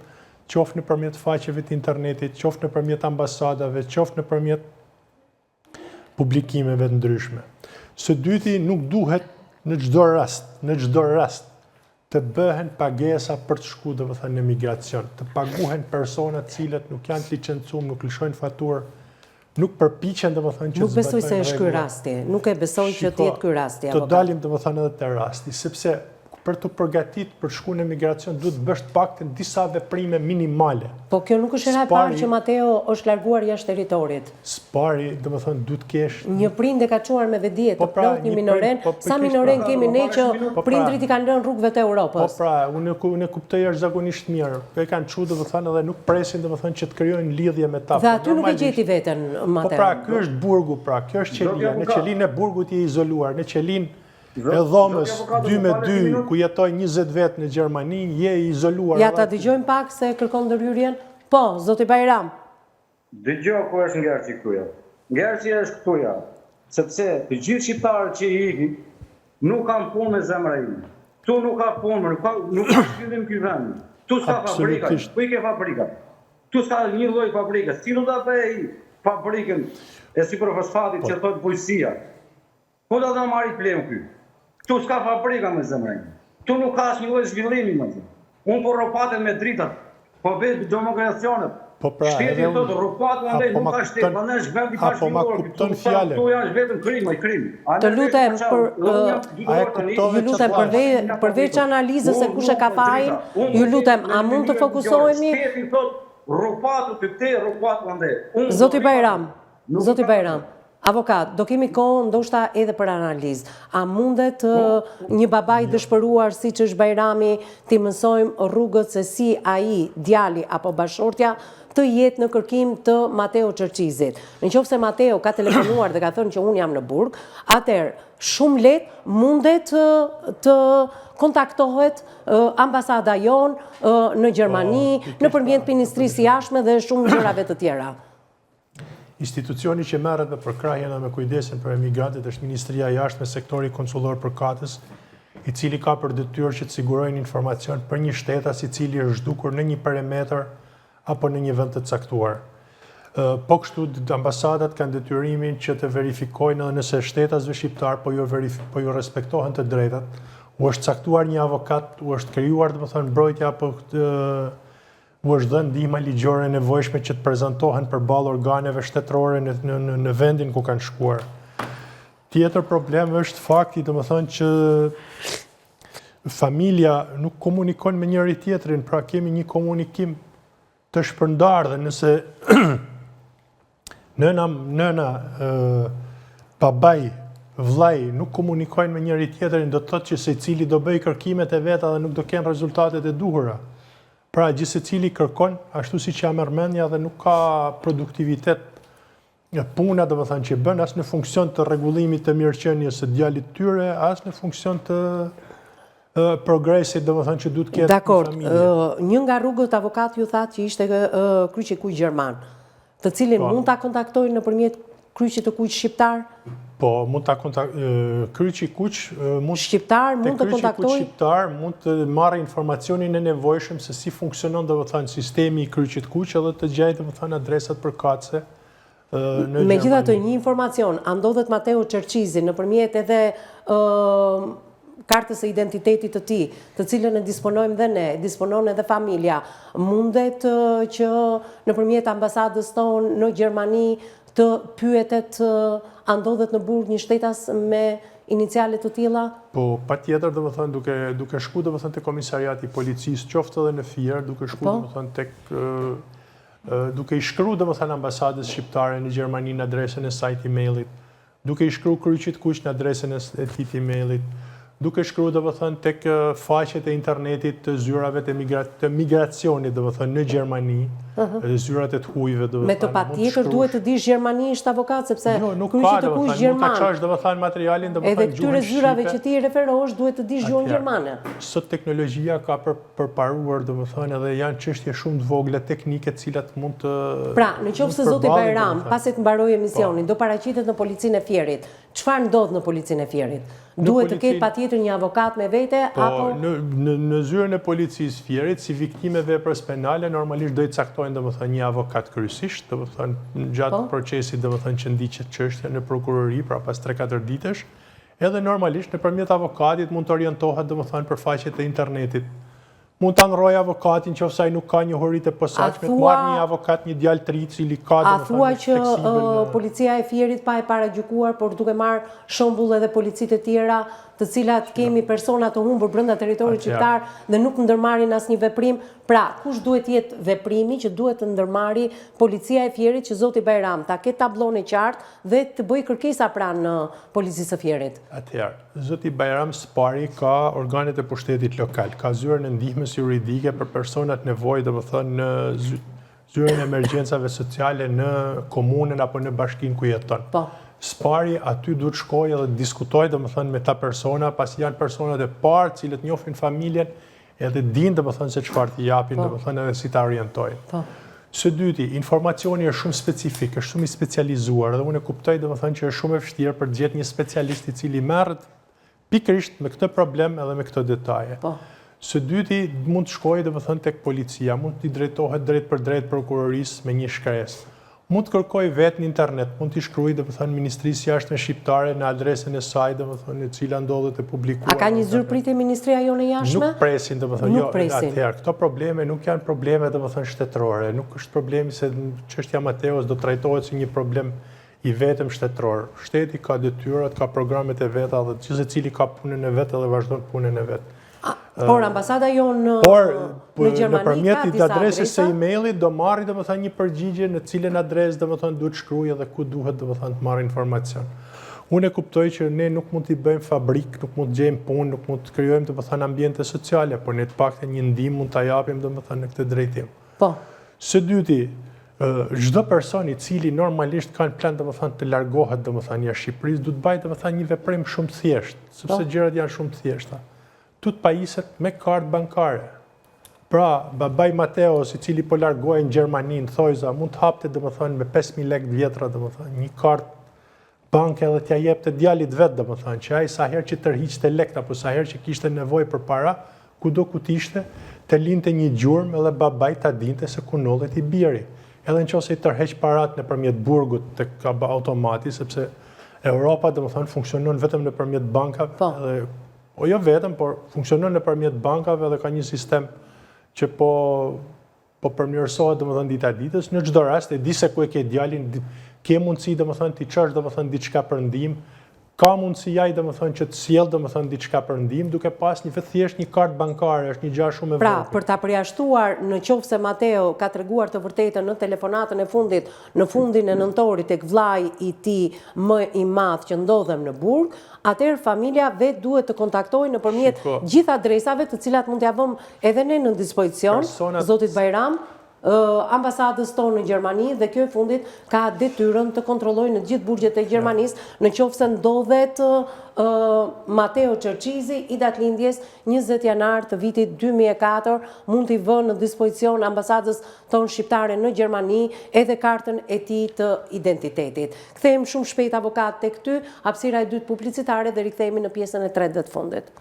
qoftë nëpërmjet faqeve të internetit, qoftë nëpërmjet ambasadave, qoftë nëpërmjet publikimeve të ndryshme. Së dyti, nuk duhet në çdo rast të bëhen pagesa për të shku në emigracion, të paguhen personat cilët nuk janë të licencum, nuk lëshojnë faturë, nuk përpiqen që të Nuk besoj se është ky rasti, nuk e besoj që të jetë ky rasti. Të dalim edhe te rasti, sepse për të përgatit për shku në emigracion duhet bësh paktën disa veprime minimale. Po kjo nuk është hera e parë që Mateo është larguar jashtë territorit. Spari, duhet kesh... Një prind e ka çuar me vedije të plot një minoren, sa minoren kemi ne që prindrit i kanë lënë rrugëve të Europës. Po pra, unë kuptoj është zakonisht mirë. E kanë çu edhe nuk presin që të krijojnë lidhje me ta. Dhe aty nuk e gjeti veten Mateo. Po pra, ky është burgu, pra, kjo është qelia. Në qelinë e burgut je izoluar, në qelinë e dhomës 2-2, ku jetoj 20 vetë në Gjermani, je izoluar. Ja ta dëgjojmë pak se kërkon ndërhyrjen? Po, zoti Bajram. Dëgjoj ku është ngerçi këtuja. Ngerçi është këtuja, sepse të gjithë shqiptarët që i ikin nuk kanë punë me zemra ime. Tu nuk ka punë, nuk ka shpillim ky vend. Tu s'ka fabrika, ku i ke fabrika? Tu s'ka një lloj fabrike. Si do ta bëj fabrikën e superfosfatit që thot bujësia? Po do ta marrë plem ky. Tu s'ka fabrika me zemra ime. Tu nuk ka asnjë lloj zhvillimi më thënë. Unë po rropatet me dritat, po bëj demonstracionet. Po pra, shteti thotë rropat andaj nuk ka shtet, prandaj është vendi pa shpinor. Apo ma kupton fjalën. Tu janë vetëm krim. Të lutem përveç analizës se kush e ka fajin, ju lutem, a mund të fokusohemi? Shteti thotë rropatu të te, rropatu andaj. Zoti Bajram. Avokat, do kemi kohë ndoshta edhe për analizë. A mundet një babaj dëshpëruar si që është Bajrami t'i mësojmë rrugët se si ai, djali apo bashortja, të jetë në kërkim të Mateo Çerçizit. Në qoftë se Mateo ka telefonuar dhe ka thënë që unë jam në burg, atëherë shumë lehtë mundet të kontaktohet ambasada jonë në Gjermani, nëpërmjet Ministrisë së Jashtme dhe shumë gjërave të tjera. Institucioni që merret me përkrahjen dhe me kujdesin për emigrantët është Ministria e Jashtme, sektori konsullor përkatës, i cili ka për detyrë që të sigurojnë informacion për një shtetas i cili është zhdukur në një perimetër apo në një vend të caktuar. Po kështu ambasadat kanë detyrimin që të verifikojnë edhe nëse shtetasve shqiptar po ju respektohen të drejtat, u është caktuar një avokat, u është krijuar mbrojtja apo u është dhënë ndihma ligjore nevojshme që të prezantohen përballë organeve shtetërore në vendin ku kanë shkuar. Tjetër problem është fakti, që familja nuk komunikon me njëri tjetrin, pra kemi një komunikim të shpërndarë dhe nëse nëna, babaj, vllai nuk komunikojnë me njëri tjetrin, do të thotë që secili do bëj kërkimet e veta dhe nuk do kenë rezultatet e duhura. Pra, gjithë secili kërkon, ashtu si që jam mendja dhe nuk ka produktivitet puna, që bën as në funksion të rregullimit të mirëqenies së djalit tyre, as në funksion të progresit, që duhet ketë familje. Dakor, një nga rrugët avokat ju thatë që ishte kryqi kuq gjerman, të cilin mund ta kontaktojnë nëpërmjet kryqit të kuq shqiptar? Po, mund ta kryqi kuq shqiptar mund të kontaktojë? Shqiptar mund të marrë informacionin e nevojshëm se si funksionon sistemi i kryqit kuq edhe të gjejë adresat përkatëse në Gjermani. Megjithatë, një informacion, a ndodhet Mateo Çerçizi nëpërmjet edhe kartës së identitetit të tij, të cilën e disponojmë dhe ne, disponon edhe familja, mundet që nëpërmjet ambasadës tonë në Gjermani të pyetet a ndodhet në burg një shtetas me iniciale të tilla? Po, patjetër, duke shku te komisariati i policisë, qoftë edhe në Fier, duke shku tek duke i shkruar domethënë ambasadës shqiptare në Gjermani në adresën e saj e-mailit, duke i shkruar kryqit kuq në adresën e tij të e-mailit, duke shkruar domethënë tek faqet e internetit të zyrave të migracionit domethënë në Gjermani, zyrat e të hujve domethënë. Me të patjetër duhet të dish gjermanisht avokat sepse nuk ka kryqit të kuq domethënë, mund ta gjerman. çosh domethënë materialin domethënë Edhe këtyre zyrave që ti referosh duhet të dish gjuhën gjermane. Sot teknologjia ka përparuar domethënë edhe janë çështje shumë të vogla teknike të cilat mund të Pra, në qoftë se zoti Bajram pasi të mbarojë emisionin do paraqitet në policinë e Fierit, çfarë ndodh në policinë e Fierit? Duhet të ketë patjetër një avokat me vete apo në zyrën e policisë Fierit si viktime veprës penale normalisht do i caktojnë domethënë një avokat kryesisht, domethënë gjatë procesit domethënë që ndiqet çështja në prokurori, pra pas 3-4 ditësh, edhe normalisht nëpërmjet avokatit mund të orientohet domethënë për faqet e internetit. Mund ta ndrojë avokatin nëse ai nuk ka njohuri të posaçme, të marrë një avokat, një djalë të ri i cili ka a thua që policia e Fierit pa e paragjykuar, por duke marrë shembull edhe policitë e tjera, të cilat kemi persona të humbur brenda territorit shqiptar dhe nuk ndërmarrin asnjë veprim, pra kush duhet jetë veprimi që duhet të ndërmarri policia e Fierit që zoti Bajram ta ketë tablon e qartë dhe të bëjë kërkesa pranë policisë së Fierit? Atëherë, zoti Bajram Spari ka organet e pushtetit lokal, ka zyrën e ndihmës juridike për personat nevojë, domethënë në zyrën e emergjencave sociale në komunën apo në bashkinë ku jeton. Spari aty duhet shkojë dhe diskutoj domethënë me ta persona, pasi janë personat e parë cilët njohin familjen edhe dinë domethënë se çfarë t'i japin domethënë edhe si ta orientojnë. Së dyti, informacioni është shumë specifik, është shumë i specializuar dhe unë e kuptoj domethënë që është shumë e vështirë për të gjetur një specialist i cili merret pikërisht me këtë problem edhe me këto detaje. Së dyti, mund të shkojë domethënë tek policia, mund të drejtohet drejt për drejt prokurorisë me një shkresë. Mund të kërkoj vetë në internet, mund të shkruaj domethënë Ministrisë Jashtme Shqiptare në adresën e saj domethënë e cila ndodhet e publikuar. A ka një zyrpritje Ministria jonë e Jashtme? Nuk presin domethënë, jo, atëherë këto probleme nuk janë probleme domethënë shtetërore, nuk është problemi se çështja Mateos do trajtohet si një problem i vetëm shtetëror. Shteti ka detyrat, ka programet e veta dhe secili ka punën e vet dhe vazhdon punën e vet. Por ambasada jonë në Gjermani ka disa adresës adresa? së e-mailit do marrë domethënë një përgjigje në cilën adresë domethënë duhet shkruajë dhe ku duhet domethënë të marrë informacion. Unë e kuptoj që ne nuk mund t'i bëjmë fabrik, nuk mund të gjejmë punë, nuk mund të krijojmë domethënë ambiente sociale, por ne të paktën një ndihmë mund ta japim domethënë në këtë drejtim. Së dyti, çdo person i cili normalisht ka plan domethënë të largohet domethënë jashtë Shqipërisë, duhet bëjë domethënë një veprim shumë thjesht, sepse gjërat janë shumë të thjeshta. Tut pajiset me kartë bankare. Pra, babai Mateos, i cili po largohej në Gjermani, në Thojza, mund të hapte domethënë me 5.000 lekë vjetra domethënë një kartë banke dhe t'ja jepte djalit vet domethënë, që ai sa herë që tërhiqte lekë apo sa herë që kishte nevojë për para, kudo ku ishte, të linte një gjurmë edhe babai ta dinte se ku ndodhet i biri. Edhe nëse i tërheq parat nëpërmjet burgut tek automati, sepse Europa domethënë funksionon vetëm nëpërmjet bankave dhe jo vetëm, por funksionon nëpërmjet bankave dhe ka një sistem që po përmirësohet domethënë dita ditës. Në çdo rast e di se ku e ke djalin, ke mundësi domethënë ti çosh domethënë diçka për ndihmë, ka mundësi ai domethënë që të sjell domethënë diçka për ndihmë duke pas një thjesht një kartë bankare, është një gjë shumë e vogël. Pra, për ta përjashtuar në qoftë se Mateo ka treguar të vërtetën në telefonatën e fundit, në fundin e nëntorit tek vllai i tij më i madh që ndodhem në burg, atëherë familja vetë duhet të kontaktojë nëpërmjet gjithë adresave të cilat mund t'ia vëmë edhe ne në dispozicion zotit Bajram, ambasadës tonë në Gjermani dhe kjo e fundit ka detyrën të kontrollojë në gjithë burgjet e Gjermanisë në qoftë se ndodhet Mateo Çerçizi i datëlindjes 20 janar të vitit 2004 mund t'i vënë në dispozicion ambasadës tonë shqiptare në Gjermani edhe kartën e tij të identitetit. Kthehemi shumë shpejt avokat tek ty, hapësira e dytë publicitare dhe rikthehemi në pjesën e tretë dhe të fundit.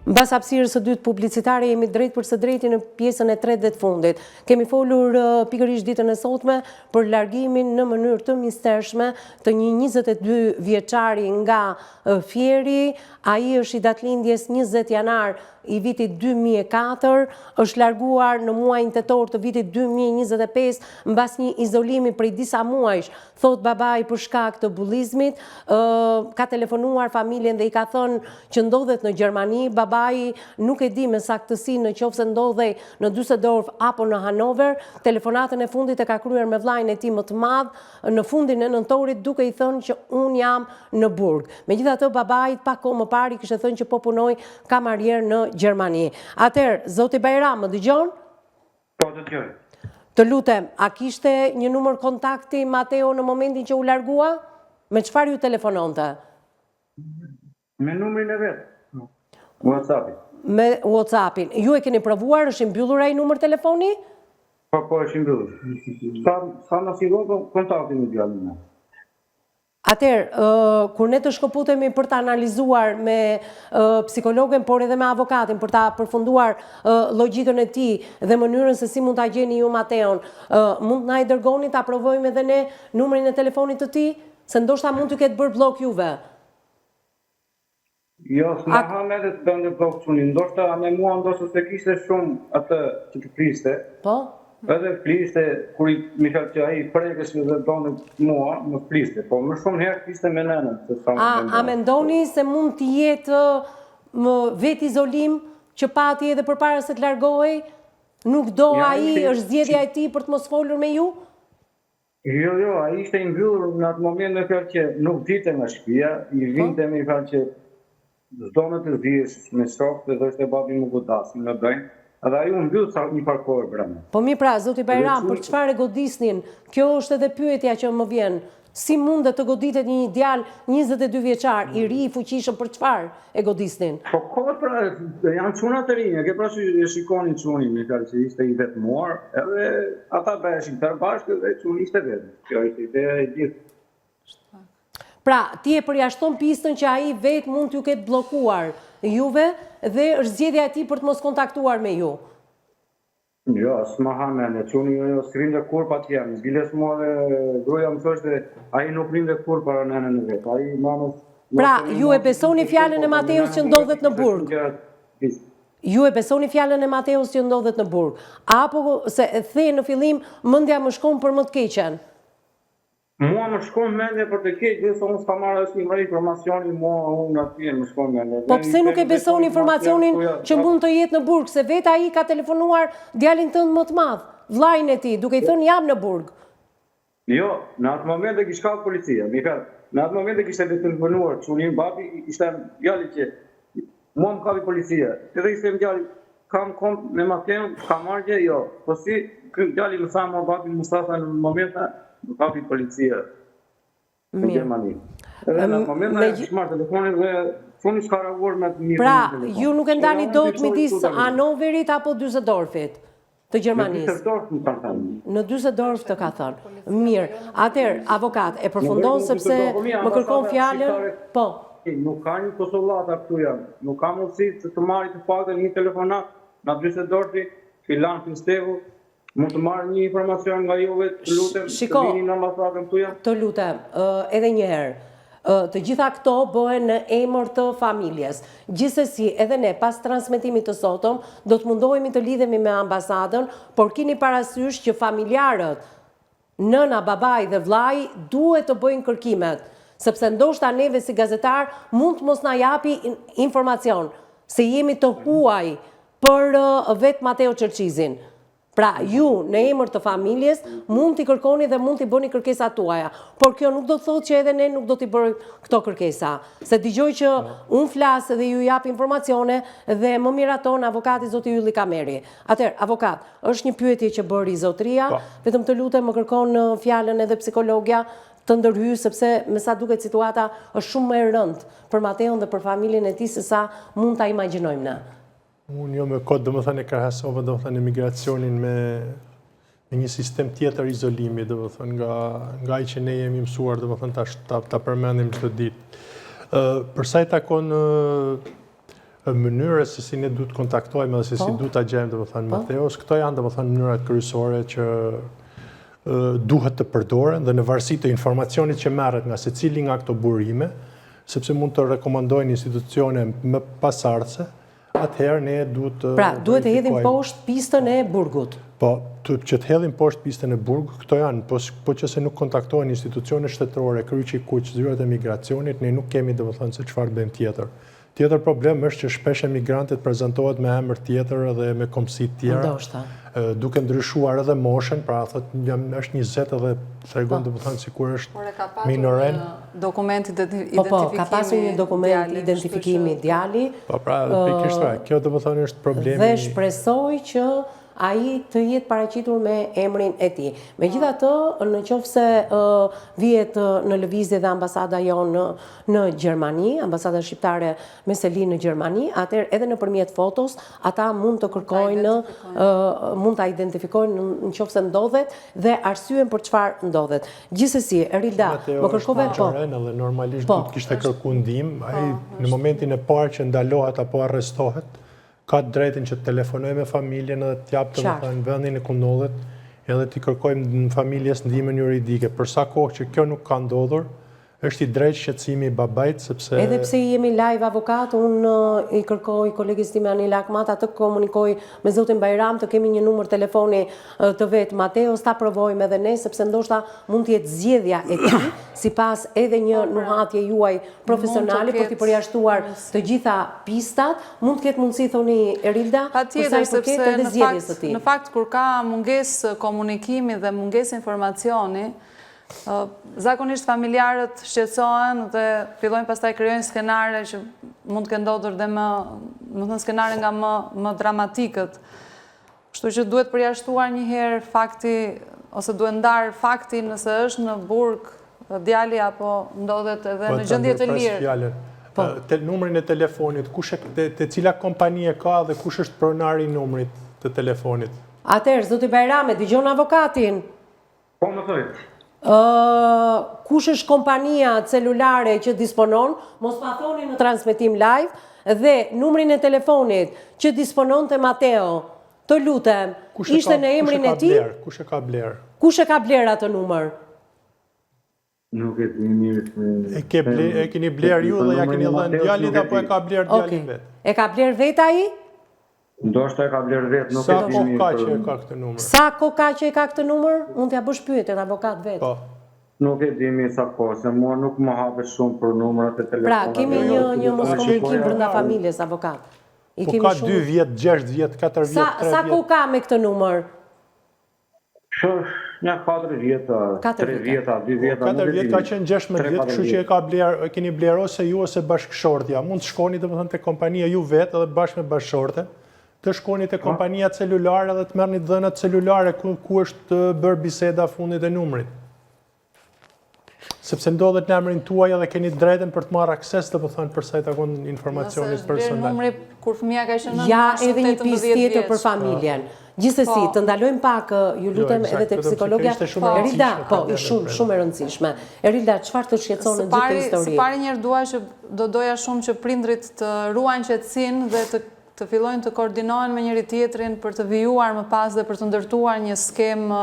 Mbas hapësirës së dytë publicitare jemi drejt për së drejti në pjesën e tretë dhe të fundit. Kemi folur pikërisht ditën e sotme për largimin në mënyrë të mistershme të një 22 vjeçari nga Fieri. Ai është i datëlindjes 20 janar i vitit 2004, është larguar në muajin tetor të vitit 2025 mbas një izolimi prej disa muajsh, thot babai për shkak të bullizmit, ka telefonuar familjen dhe i ka thënë që ndodhet në Gjermani, babai nuk e di me saktësi në qoftë se ndodhej në Düsseldorf apo në Hanover. Telefonatën e fundit e ka kryer me vllajën e tij më të madh në fundin e nëntorit duke i thënë që un jam në Burg. Megjithatë babai pak kohë më parë kishte thënë që po punoi kamarier në Gjermani. Atëherë, zoti Bajram, më dëgjon? Po, dëgjoj. Të lutem, a kishte një numër kontakti Mateo në momentin që u largua? Me çfarë ju telefononte? Me numrin e vet. WhatsApp-in. Me WhatsApp-in. Ju e keni provuar, është i mbyllur ai numër telefoni? Po, është i mbyllur. Sa na sillon kontaktin me djalin. Atëherë, kur ne të shkëputemi për të analizuar me psikologën, por edhe me avokatin, për ta përfunduar logjikën e tij dhe mënyrën se si mund ta gjeni ju Mateon, mund na i dërgoni ta provojmë edhe ne numrin e telefonit të tij, se ndoshta mund të ketë bërë blok juve. Jo, s'ma ham edhe të bëndë blok çuni, ndoshta me mua ndoshta se kishte shumë atë që të fliste. Po? Edhe fliste, kur mi thënë që ai prekës dhe donë mua, më fliste, po më shumë herë fliste me nenën. A mendoni se mund të jetë vetë izolim që pati edhe përpara se të largohej? Nuk do ai, është zgjedhja e tij për të mos folur me ju? Jo, ai ishte i mbyllur në atë moment me fjalë që nuk dite nga shtëpia, i vinte me fjalë që s'do me të zhjesh me shokë dhe thoshte babi më godasin, në bëjnë. Edhe ai u mbyll sa një parkohë brenda. Po mirë pra, zoti Bajram, për çfarë godisnin? Kjo është edhe pyetja që më vjen. Si mundet të goditet një djalë 22 vjeçar, i ri, i fuqishëm, për çfarë e godisnin? Po kohë pra, janë çuna të rinj, ke pra e shikonin çunin, me fjalë se ishte i vetmuar, edhe ata bëheshin përbashkë dhe çuni ishte vetë. Kjo ishte ideja e gjithë. Pra, ti e përjashton pistën që ai vetë mund t'ju ketë bllokuar juve dhe është zgjedhja e tij për të mos kontaktuar me ju. Jo, s'ma hamene, çuni jo s'rinde kur pa t'jem. Biles mua dhe gruaja më thoshte, ai nuk rinde kur para nenën e vet. Ai mamës. Pra, ju e besoni fjalën e Mateus që ndodhet në Burg? Ju e besoni fjalën e Mateus që ndodhet në Burg? Apo se the në fillim mendja më shkon për më të keqen? Mua më shkon mendja për të keq, dhe se unë s'ka marrë asnjë lloj informacioni, unë atje më shkon mendja. Po pse nuk e besoni informacionin që mund të jetë në Burg, se vetë ai ka telefonuar djalin tënd më të madh, vllajën e tij, duke i thënë jam në Burg. Jo, në atë moment e kishte kallë policia. Në atë moment e kishte telefonuar çunin babi, ishte djali që mua më kapi policia. Edhe ishte djali, kam kom me Mateon, kam marrë jo. Po si ky djali më tha mua babi Mustafa në momentin më kapi policia në Gjermani. Edhe në momentin e kishte marrë telefonin dhe çuni s'ka reaguar me mirë. Pra, ju nuk e ndani dot midis Hanoverit apo Düsseldorfit të Gjermanisë? Në Düsseldorf të ka thënë. Mirë, atëherë, avokat, e përfundon sepse më kërkon fjalën. Po. Nuk ka një konsullata këtu janë. Nuk ka mundësi të marrë të paktën një telefonat në Düsseldorfi, Filan Fistevu. Mund të marrë një informacion nga juve, të lutem, të vini në ambasadën tuja? Të lutem, edhe një herë. Të gjitha këto bëhen në emër të familjes. Gjithsesi, edhe ne pas transmetimit të sotëm do të mundohemi të lidhemi me ambasadën, por keni parasysh që familjarët, nëna, babai dhe vllai duhet të bëjnë kërkimet, sepse ndoshta neve si gazetar mund të mos na japi informacion, se jemi të huaj për vetë Mateo Çerçizin. Pra, ju në emër të familjes mund t'i kërkoni dhe mund t'i bëni kërkesat tuaja. Por kjo nuk do të thotë që edhe ne nuk do t'i bëjmë këto kërkesa. Se dëgjoj që unë flasë dhe ju jap informacione dhe më miraton avokati zoti Ylli Kameri. Atëherë, avokat, është një pyetje që bëri zotëria, vetëm të lutem më kërkon fjalën edhe psikologja të ndërhyj, sepse me sa duket situata është shumë më e rëndë për Mateon dhe për familjen e tij se sa mund ta imagjinojmë ne. Unë jo me kod domethënë e krahasova domethënë emigracionin me një sistem tjetër izolimi, domethënë nga ai që ne jemi mësuar domethënë ta përmendim çdo ditë. Për sa i takon mënyrës se si ne duhet kontaktojmë dhe se si duhet ta gjejmë domethënë Mateos, këto janë domethënë mënyrat kryesore që duhet të përdoren dhe në varësi të informacionit që merret nga secili nga këto burime, sepse mund të rekomandojnë institucione më pasardhëse atëherë ne duhet të Pra, duhet të hedhim verifikojmë. poshtë pistën e burgut. Po, që të hedhim poshtë pistën e burg, këto janë, po që se nuk kontaktojnë institucione shtetërore, kryqi kuq, zyrat e migracionit, ne nuk kemi domethënë se çfarë bëjmë tjetër. Tjetër problem është që shpesh emigrantët prezantohet me emër tjetër dhe me komësi tjera. Ndoshta. Duke ndryshuar edhe moshën, pra thot është 20 edhe tregon domethënë sikur është minoren. Dokument identifikimi. Po, ka pasur një dokument identifikimi djali. Po pra, pikërisht kjo domethënë është problemi. Dhe shpresoj që ai të jetë paraqitur me emrin e tij. Megjithatë, në qoftë se vihet në lëvizje dhe ambasada jonë në Gjermani, ambasada shqiptare me seli në Gjermani, atëherë edhe nëpërmjet fotos ata mund të kërkojnë, mund ta identifikojnë në qoftë se ndodhet dhe arsyen për çfarë ndodhet. Gjithsesi, Erilda, më kërkove po. Dhe normalisht do të kishte kërkuar ndihmë, ai në momentin e parë që ndalohet apo arrestohet, ka drejtin që të telefonoj me familjen edhe të japë në vendin e ku ndodhet, edhe t'i kërkojmë në familjes ndihmën juridike. Për sa kohë që kjo nuk ka ndodhur, është i drejtë shqetësimi i babait, sepse... Edhe pse jemi live avokat, unë i kërkoj kolegis time Anila Akmata të komunikoj me zotin Bajram, të kemi një numër telefoni të vetë Mateos, ta provojmë edhe ne, sepse ndoshta mund të jetë zgjedhja e tij, sipas edhe një nuhatje juaj profesionale për t'i përjashtuar të gjitha pistat, mund të ketë mundësi thoni Erilda, patjetër, sepse në fakt kur ka mungesë komunikimi dhe mungesë informacioni, zakonisht familjarët shqetësohen dhe fillojnë pastaj krijojnë skenare që mund të ndodhur dhe më skenare nga më dramatikët. Kështu që duhet përjashtuar një herë fakti ose duhet ndar fakti nëse është në burg djali apo ndodhet edhe në gjendje të lirë. Numrin e telefonit, te cila kompani e ka dhe kush është pronari i numrit të telefonit. Atëherë, zoti Bajrame, dëgjon avokatin. Po më thoj. Kush është kompania celulare që disponon, mos pa thoni në transmetim live, dhe numrin e telefonit që disponon të Mateo, të lutem, ishte në emrin e tij? Kush e ka bler? Kush e ka bler atë numër? Nuk e di mirë. E keni bler ju dhe ja keni dhënë djalit apo e ka bler djali vet? E ka bler vet ai? Ndoshta e ka bler vet, nuk e di mirë. Sa kohë ka që e ka këtë numër? Sa kohë ka që e ka këtë numër? Mund t'ja bësh pyetje avokat vet. Po. Nuk e di mirë sa kohë, se mua nuk më hapet shumë për numrat e telefonave. Pra, kemi një moskomunikim brenda familjes, avokat. Po ka 2 vjet, 6 vjet, 4 vjet, 3 vjet. Sa kohë ka me këtë numër? Një 4 vjeta, 3 vjeta, 2 vjeta. 4 vjet ka qenë 16 vjet, kështu që e ka bler, e keni bler ose ju ose bashkëshortja. Mund të shkoni domethënë te kompania ju vetë edhe bashkë me bashkëshorten, të shkoni te kompania celulare dhe të merrni dhënat celulare ku është bërë biseda fundit e numrit. Sepse ndodhet në emrin tuaj edhe keni drejtën për të marrë akses domethënë për sa i takon informacionit personal. Nëse është numri kur fëmia ka qenë në ja edhe një pjesë tjetër për familjen. Gjithsesi, të ndalojmë pak, ju lutem edhe te psikologja. Erilda, po, shumë e rëndësishme. Erilda, çfarë të shqetëson në gjithë këtë histori? Së pari njëherë doja shumë që prindrit të ruajnë qetësinë dhe të fillojnë të koordinohen me njëri tjetrin për të vijuar më pas dhe për të ndërtuar një skemë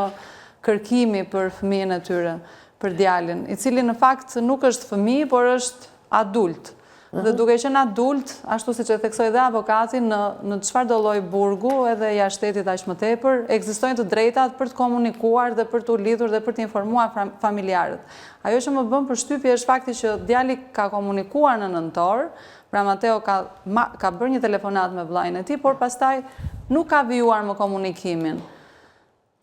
kërkimi për fëmijën e tyre, për djalin, i cili në fakt nuk është fëmijë, por është adult. Dhe duke qenë adult, ashtu siç e theksoi dhe avokati, në çfarëdo lloj burgu, edhe jashtë shtetit aq më tepër, ekzistojnë të drejtat për të komunikuar dhe për të lidhur dhe për të informuar familjarët. Ajo që më bën përshtypje është fakti që djali ka komunikuar në nëntor, pra Mateo ka bërë një telefonat me vllajën e tij, por pastaj nuk ka vijuar më komunikimin.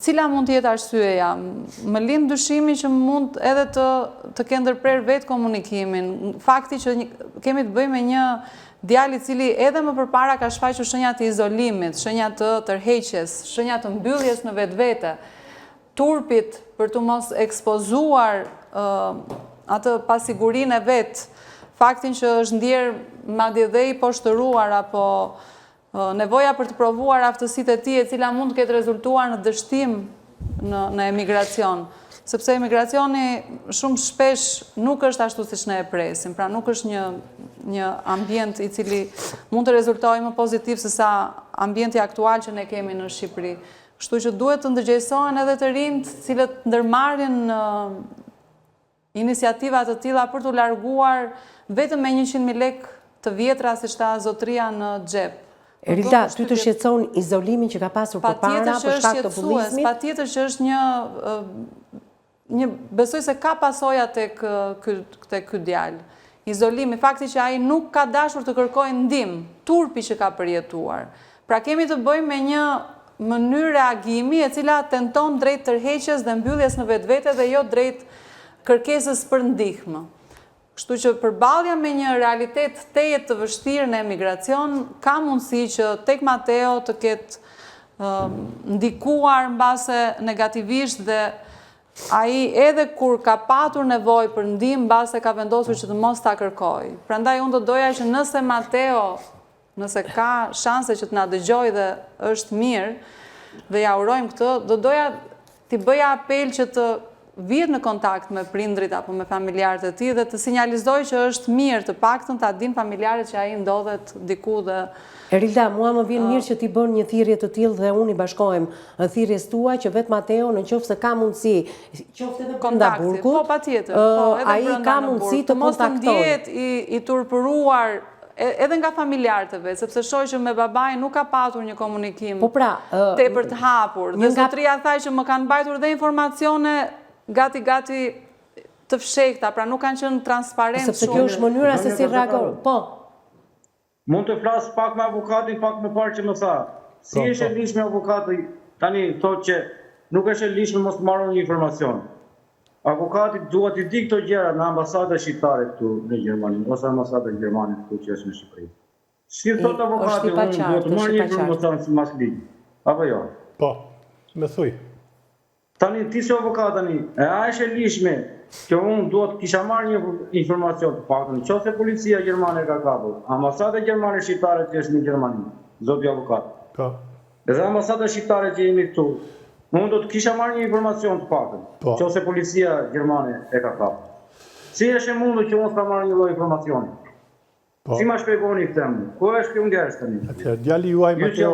Cila mund të jetë arsyeja? Më lind dyshimi që mund edhe të kenë ndërprer vetë komunikimin. Fakti që kemi të bëjmë me një djalë i cili edhe më përpara ka shfaqur shenja të izolimit, shenja të tërheqjes, shenja të mbylljes në vetvete, turpit për të mos ekspozuar atë pasigurinë e vet, faktin që është ndjer madje dhe i poshtëruar apo nevoja për të provuar aftësitë e tij e cila mund të ketë rezultuar në dështim në emigracion. Sepse emigracioni shumë shpesh nuk është ashtu siç ne e presim, pra nuk është një ambient i cili mund të rezultojë më pozitiv se sa ambienti aktual që ne kemi në Shqipëri. Kështu që duhet të ndërgjegjësohen edhe të rinjt, cilët ndërmarrin iniciativa të tilla për të larguar vetëm me 100.000 lekë të vjetra siç tha zotëria në xhep. Erida, ty të shqetëson izolimin që ka pasur përpara për shkak të bullizmit? Patjetër që është një besoj se ka pasoja tek ky djalë. Izolimi, fakti që ai nuk ka dashur të kërkojë ndihmë, turpi që ka përjetuar. Pra kemi të bëjmë me një mënyrë reagimi e cila tenton drejt tërheqjes dhe mbylljes në vetvete dhe jo drejt kërkesës për ndihmë. Kështu që përballja me një realitet tejet të vështirë në emigracion, ka mundësi që tek Mateo të ketë ndikuar mbase negativisht dhe ai edhe kur ka patur nevojë për ndihmë mbase ka vendosur që të mos ta kërkojë. Prandaj unë do doja që nëse Mateo, nëse ka shanse që të na dëgjojë dhe është mirë dhe ja urojmë këtë, do doja t'i bëja apel që të vihet në kontakt me prindrit apo me familjarët e tij dhe të sinjalizoj që është mirë të paktën ta dinë familjarët që ai ndodhet diku dhe Erilda, mua më vjen mirë që ti bën një thirrje të tillë dhe unë i bashkohem thirrjes tuaj që vet Mateo në qoftë se ka mundësi, qoftë edhe brenda burgut, po patjetër, po edhe ai ka mundësi të mos të kontaktojë. ndjehet i turpëruar edhe nga familjarët e vet, sepse shoh që me babain nuk ka patur një komunikim tepër të hapur. Dhe zotria thaj që më kanë mbajtur dhe informacione gati të fshehta, pra nuk kanë qenë transparent shumë. Sepse kjo është mënyra se si reagon. Po. Mund të flas pak me avokatin, pak më parë që më tha. Si është e lishme avokati, tani thotë që nuk është e lishme mos të marrë një informacion. Avokati duhet i di këto gjëra në ambasadën shqiptare këtu në Gjermani, ose ambasadën gjermane këtu që është në Shqipëri. Si thot avokati, unë duhet të marrë një informacion si mas ligj. Apo jo? Po, me thuj. Tani ti si avokat tani, a është e lishme që unë duhet kisha marrë një informacion të paktën, nëse policia gjermane ka kapur, ambasada gjermane shqiptare që është në Gjermani, zoti avokat. Po. Edhe ambasada shqiptare që jemi këtu, unë do të kisha marrë një informacion të paktën, nëse policia gjermane e ka kapur. Si është e mundur që unë s'ka marrë një lloj informacioni? Si ma shpjegoni këtë më? Ku është kjo ngerës tani? Atëherë, djali juaj Mateo.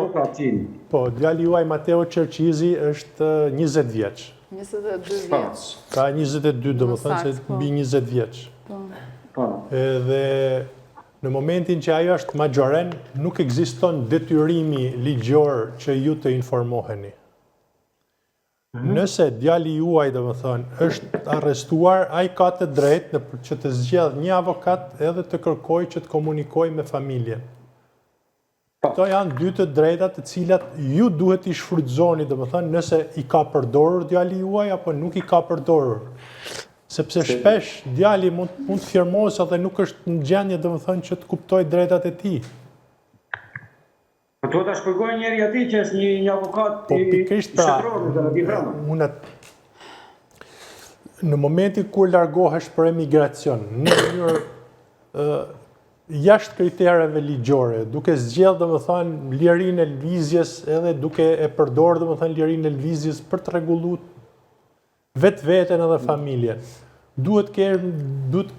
Po, djali juaj Mateo Qerqizi është 20 vjeç. 22 vjeç. Ka 22, domethënë se mbi 20 vjeç. Po. Edhe në momentin që ajo është majoren, nuk ekziston detyrimi ligjor që ju të informoheni. Nëse djali juaj, domethënë, është arrestuar, ai ka të drejtë që të zgjedhë një avokat edhe të kërkojë që të komunikojë me familjen. Këto janë dy të drejtat të cilat ju duhet i shfrytëzoni, domethënë, nëse i ka përdorur djali juaj apo nuk i ka përdorur. Sepse shpesh djali mund të firmosë dhe nuk është në gjendje, domethënë, që të kuptojë drejtat e tij. Do ta shpjegoj njëri atij që është një avokat i shtetëror, në momentin kur largohesh për emigracion, në mënyrë jashtë kritereve ligjore, duke zgjedhë domethënë lirinë e lëvizjes edhe duke e përdorur domethënë lirinë e lëvizjes për të rregulluar vetveten edhe familjen. Duhet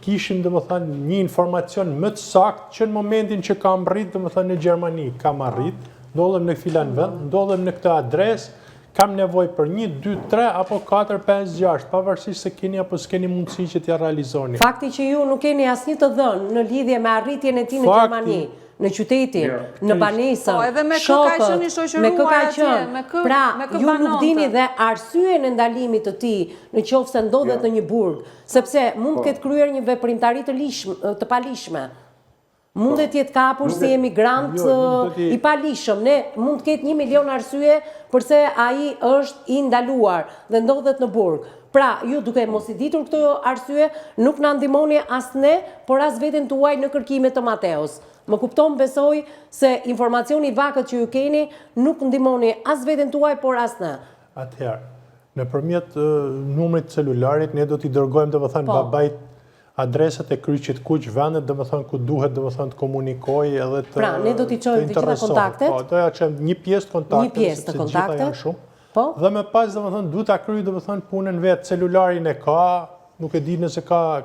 kishim domethënë një informacion më të saktë që në momentin që kam rrit domethënë në Gjermani, kam arrit, ndodhem në filan vend, ndodhem në këtë adresë, kam nevojë për 1, 2, 3 apo 4, 5, 6, pavarësisht se keni apo s'keni mundësi që t'ja realizoni. Fakti që ju nuk keni asnjë të dhënë në lidhje me arritjen e tij në Gjermani, në qytetin, në banesën, shokët, me kë ka qenë. Pra, ju nuk dini dhe arsyen e ndalimit të tij në qoftë se ndodhet në një burg, sepse mund të ketë kryer një veprimtari të palishme. Mund të jetë kapur si emigrant i palishëm. Ne mund të ketë 1 milion arsye përse ai është i ndaluar dhe ndodhet në burg. Pra, ju duke mos i ditur këtë arsye, nuk na ndihmoni as ne, por as veten tuaj në kërkimet të Mateos. Më kupton, besoj se informacioni i vakët që ju keni nuk ndihmoni as veten tuaj, por as ne. Atëherë, nëpërmjet numrit celularit ne do t'i dërgojmë domethënë babait adresat e kryqit kuq, vendet domethënë ku duhet domethënë të komunikojë edhe të Pra, ne do t'i çojmë të gjitha kontaktet. Po, doja të çojmë një pjesë të kontaktet, një pjesë të kontaktet. Po. Dhe më pas domethënë duhet ta kryej domethënë punën vet, celularin e ka, nuk e di nëse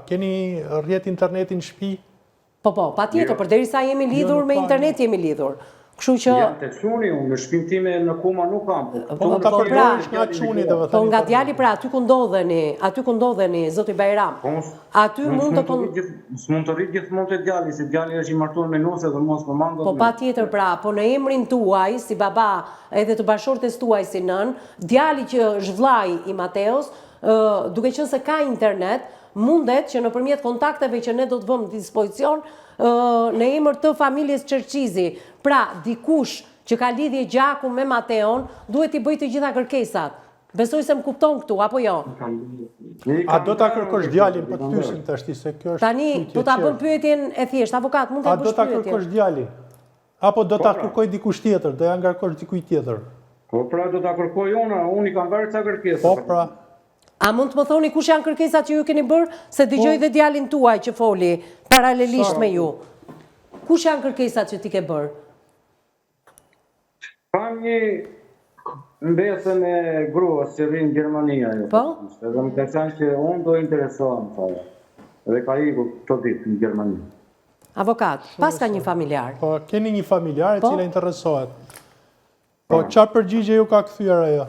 keni rrjet interneti në shtëpi. Po, patjetër, përderisa jemi lidhur me internet jemi lidhur. Kështu që Jam të quni, unë në shtëpinë time në kuma nuk kam. Po ta përdoresh nga çuni dhe po nga djali pra aty ku ndodheni, zoti Bajram. Aty mund të s'mund të rrit gjithmonë te djali, se djali është i martuar me nuse dhe mos po mangot. Po patjetër pra, po në emrin tuaj si baba edhe të bashortes tuaj si nën, djali që është vllai i Mateos, duke qenë se ka internet, mundet që nëpërmjet kontakteve që ne do të vëmë në dispozicion në emër të familjes Çerqizi, pra dikush që ka lidhje gjaku me Mateon, duhet i bëj të gjitha kërkesat. Besoj se më kupton këtu, apo jo? A do ta kërkosh djalin për të pyesin tash ti se kjo është. Tani po ta bëm pyetjen e thjeshtë, avokat, mund ta A do bësh ta pyetjen. kërkosh djalin? Apo do ta kërkoj dikush tjetër, do ja ngarkosh dikujt tjetër? Po pra do ta kërkoj unë i kam bërë ca kërkesa. Po pra. A mund të më thoni kush janë kërkesat që ju keni bërë, se dëgjoj dhe djalin tuaj që foli paralelisht me ju. Kush janë kërkesat që ti ke bërë? Kam një mbesën e gruas që rrinë në Gjermani ajo. Po? Edhe më ka thënë që unë do interesohem fare. Edhe ka ikur këto ditë në Gjermani. Avokat, pas ka një familjar. Po keni një familjar e Po? cila interesohet. Po çfarë përgjigje ju ka kthyer ajo?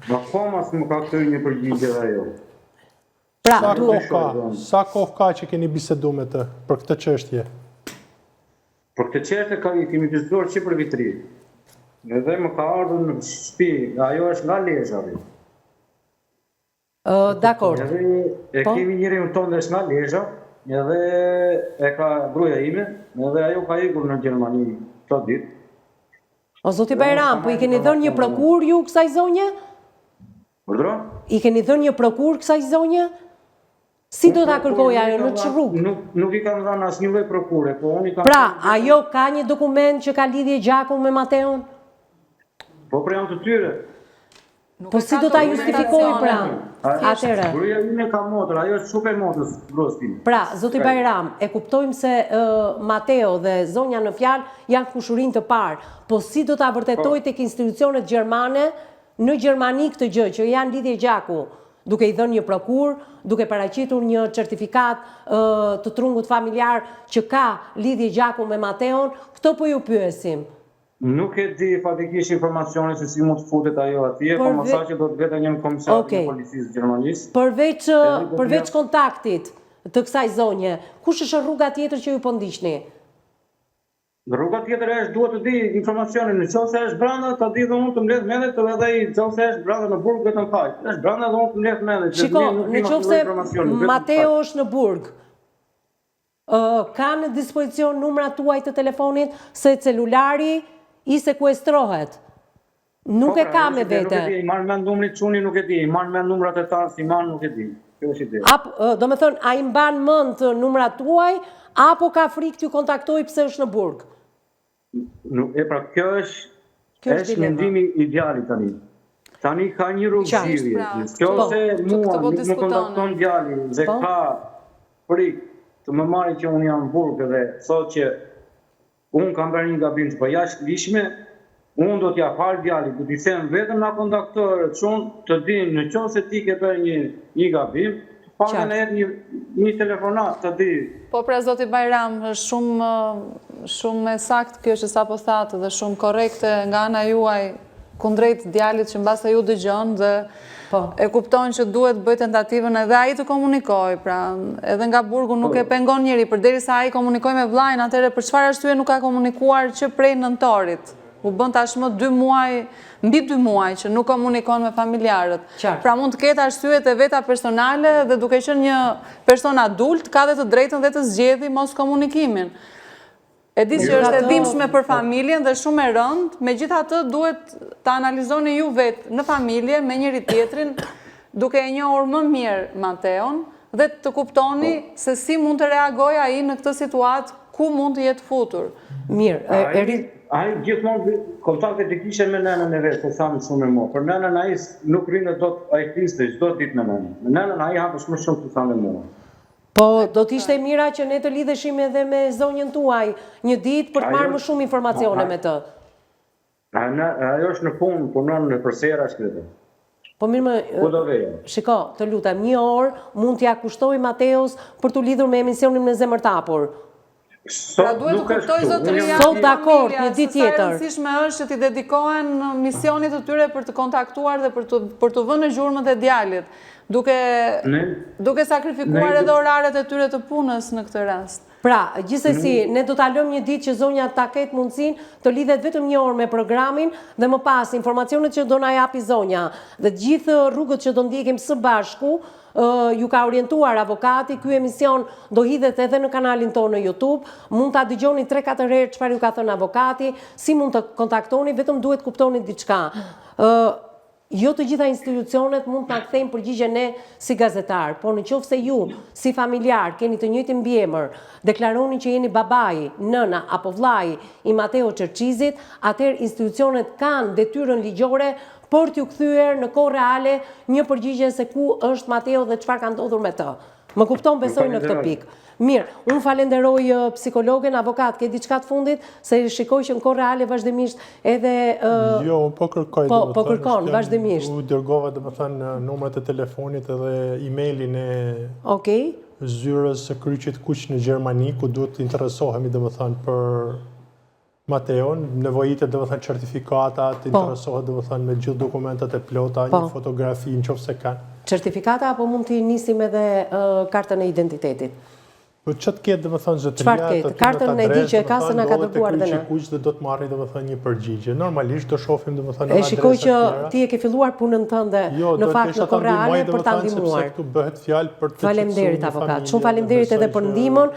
Në komas më ka këtëri një përgjigje dhe ajo. Pra, Sa kohë ka që keni bisedu me të për këtë çështje? Për këtë çështje kemi diskutuar që për vitri. Edhe më ka ardhur në shtëpi, ajo është nga Lezhë. dakord. Edhe e Po? kemi njërin tonë dhe është nga Lezhë, edhe e ka gruaja ime, edhe ajo ka ikur në Gjermani këto ditë. O zoti Bajram, po i keni dhënë një prokur ju kësaj zonje? Urdhro? I keni dhënë një prokur kësaj zonje? Si do ta kërkoj ajo në çrrug? Nuk i kam dhënë asnjë lloj prokure, po unë i kam. Pra, ajo ka një dokument që ka lidhje gjaku me Mateon? Po pra janë të tyre. Po si do ta justifikoj pra? Atëre. Gruaja ime ka motër, ajo është super motës gruas time. Pra, zoti Bajram, e kuptojmë se Mateo dhe zonja në fjalë janë kushurinë të parë, po si do ta vërtetoj tek institucionet gjermane në Gjermani këtë gjë që janë lidhje gjaku, duke i dhënë një prokur, duke paraqitur një certifikat të trungut familjar që ka lidhje gjaku me Mateon, këto po ju pyesim. Nuk e di fatikisht informacione se si mund të futet ajo atje, po më sa që do të vete një komisar të policisë gjermanisë. Përveç kontaktit të kësaj zonje, kush është rruga tjetër që ju po ndiqni? Rruga tjetër është duhet të di informacionin, nëse është brenda, ta di dhe unë të mbledh mendet, edhe ai nëse është brenda në burg vetëm faq. Është brenda dhe unë të mbledh mendet. Shiko, nëse Mateo është në burg, ka në dispozicion numrat tuaj të telefonit se celulari i sekuestrohet. Nuk e ka me vete. I marrë me numrit çuni nuk e di, i marrë me numrat e tanë si man nuk e di. Kjo është ide. Do me thënë, a i mban mend numrat tuaj, apo ka frikë t'ju kontaktoj pse është në burg? Pra, kjo është mendimi ideali tani. Tani ka një rrugë zgjidhje. Kjo se mua nuk më kontakton djali dhe ka frikë të më marrë që unë jam në burg dhe thotë që unë kam bërë një gabim të përjashtëlishme, unë do t'ja falë djali, do t'i them vetëm nga kontaktorët shumë të dinë në qoftë se ti ke bërë një gabim, pamen e një telefonat të di. Po pra zoti Bajram, shumë e sakt kjo që sapo thatë dhe shumë korrekte nga ana juaj kundrejt djalit që mbasa ju dëgjon dhe e kupton që duhet bëj tentativën edhe ai të komunikoj, pra edhe nga burgu nuk e pengon njeri, përderisa ai komunikoj me vllajin, atëherë për çfarë arsye nuk ka komunikuar që prej nëntorit? U bën tashmë 2 muaj, mbi 2 muaj që nuk komunikon me familjarët. Pra mund të ketë arsyet e veta personale dhe duke qenë një person adult, ka dhe të drejtën dhe të zgjedhë mos komunikimin. E di që është e dhimbshme për familjen dhe shumë e rëndë, megjithatë duhet të analizoni ju vetë në familje me njëri tjetrin, duke e njohur më mirë Mateon dhe të kuptoni se si mund të reagojë ai në këtë situatë, ku mund të jetë futur. Mirë, ai gjithmonë kontaktet e kishe me nënën e vet, po thamë shumë më. Për nënën ai nuk rrinë dot ai fliste çdo ditë me nënën. Me nënën ai hapës më shumë të thamë mua. Po, do t'ishte mira që ne të lidheshim edhe me zonjën tuaj një ditë për të marrë më shumë informacione me të. Ajo është në punë, punon në përsera shkretë. Po mirë më, shiko, të lutem, 1 orë mund t'ja kushtoj Mateos për t'u lidhur me emisionin në Zemër Tapur. Pra duhet të kuptoj zotëria Sot dakord, një ditë se sa e tjetër. rëndësishme është që t'i dedikohen misionit të tyre për të kontaktuar dhe për të vënë në zhurmët e djalit, duke sakrifikuar edhe oraret e tyre të punës në këtë rast. Pra, gjithsesi, ne do ta lëmë një ditë që zonja ta ketë mundësinë të lidhet vetëm një orë me programin dhe më pas informacionet që do na japi zonja dhe të gjithë rrugët që do ndjekim së bashku, ju ka orientuar avokati, ky emision do hidhet edhe në kanalin tonë në YouTube, mund ta dëgjoni 3-4 herë çfarë ju ka thënë avokati, si mund të kontaktoni, vetëm duhet kuptoni diçka. Jo të gjitha institucionet mund të kthejnë përgjigje ne si gazetar, por në qoftë se ju, si familjar, keni të njëjtin mbiemër, deklaroni që jeni babai, nëna apo vllai i Mateo Çerçizit, atëherë institucionet kanë detyrën ligjore por t'ju kthyer në kohë reale një përgjigje se ku është Mateo dhe çfarë ka ndodhur me të. Më kupton, besoj në këtë pikë. Mirë, unë falenderoj psikologen, avokat, ke diçka të fundit, se shikoj që në kohë reale vazhdimisht edhe... Jo, po kërkoj. Po kërkon, vazhdimisht. U dërgova dhe më thënë numrat e telefonit edhe emailin e zyrës së kryqit kuq në Gjermani, ku duhet të interesohemi dhe më thënë për Mateo, nevojitet dhe më thënë certifikata, të interesohet dhe më thënë me gjithë dokumentat e plota, një fotografi në qofë se kanë. Certifikata apo mund t'i nisim edhe kartën e identitetit? Po që të ketë dhe më thënë zëtëria, të ketë? Kartën e di që e ka se nga ka dërguar dhe ne. Dhe do të marri dhe më thënë një përgjigje. Normalisht do shofim dhe më thënë e shikoj që ti e ke filluar punën tënde në fakt në kohë reale për ta ndihmuar. Faleminderit avokat. Shumë faleminderit edhe për ndihmën.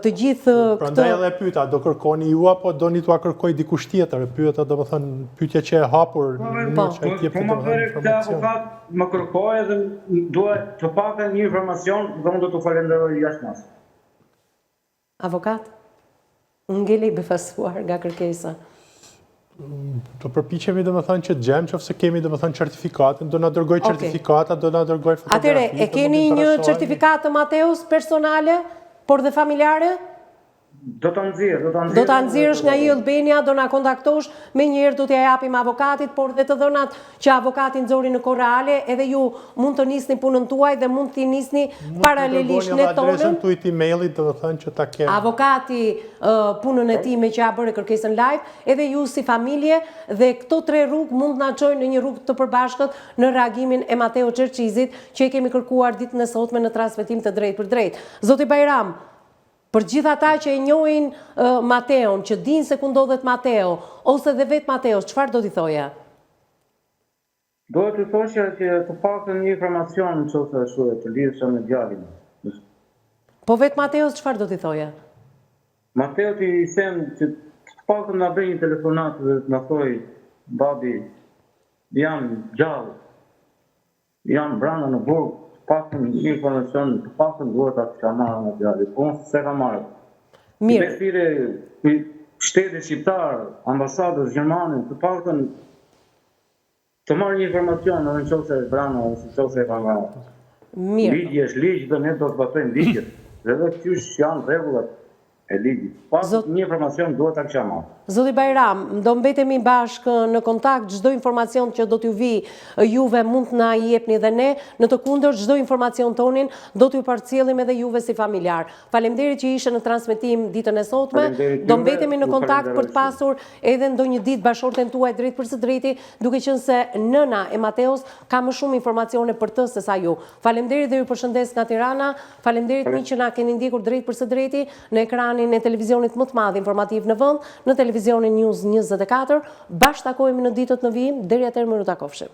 Të gjithë këtë... Prandaj edhe pyeta, do kërkoni ju apo doni t'ua kërkoj dikush tjetër? Pyeta do më thënë pyetja që e hapur në që e tjepë të informacion. Më kërkoj edhe duhet të paktën një informacion dhe unë do të falenderoj jashtëmas. Avokat, ngeli befasuar nga kërkesa. Do përpiqemi dhe më thënë që gjemë që ofse kemi dhe më thënë certifikatën, do nga dërgoj certifikata, do nga dërgoj fotografi. Atere, e keni një certifikat të Mateus personale, por dhe familjare? Do të nxirr. Do ta nxirrësh nga Albania, do na kontaktosh, me njëherë do t'ja japim avokatit, por dhe të dhënat që avokati nxori në kohë reale, edhe ju mund të nisni punën tuaj dhe mund t'i nisni paralelisht në tonën. Adresën tuaj emailit, do të thënë që ta kemë. Avokati punën e tij me që ja bëre kërkesën live, edhe ju si familje dhe këto 3 rrugë mund na çojnë në një rrugë të përbashkët në reagimin e Mateo Çerçizit që e kemi kërkuar ditën e sotme në transmetim të drejtë për drejtë. Zoti Bajram, për gjithë ata që e njohin Mateon, që dinë se ku ndodhet Mateo, ose dhe vetë Mateo, çfarë do t'i thoja? Do të thoshja që të paktën një informacion nëse është të lidhshëm me djalin. Po vetë Mateo, çfarë do t'i thoja? Mateo t'i them që të paktën na bëj një telefonat dhe të na thojë, babi, jam gjallë, jam brenda në burg, paktën një informacion, të paktën duhet ta kisha marrë nga djali, po unë se ka marrë. Mirë. Besire i shtetit shqiptar, ambasadës gjermane, të paktën të marrë një informacion, edhe nëse brana ose nëse ka marrë. Mirë. Ligji është ligj dhe ne do të batojmë ligjet. Dhe edhe qysh janë rregullat e ligjit. Paktën një informacion duhet ta kisha marrë. Zoti Bajram, do mbetemi bashkë në kontakt, çdo informacion që do t'ju vi juve mund na i jepni dhe ne, në të kundërt çdo informacion tonin do t'ju përcjellim edhe juve si familjar. Faleminderit që ishe në transmetim ditën e sotme. Do mbetemi në kontakt për të pasur edhe ndonjë ditë bashorten tuaj drejt për së drejti, duke qenë se nëna e Mateos ka më shumë informacione për të se sa ju. Faleminderit dhe ju përshëndes nga Tirana. Faleminderit miq që na keni ndjekur drejt për së drejti në ekranin e televizionit më të madh informativ në vend, në televizionin News 24. Bashkë takohemi në ditët në vijim, deri atëherë më takofshim.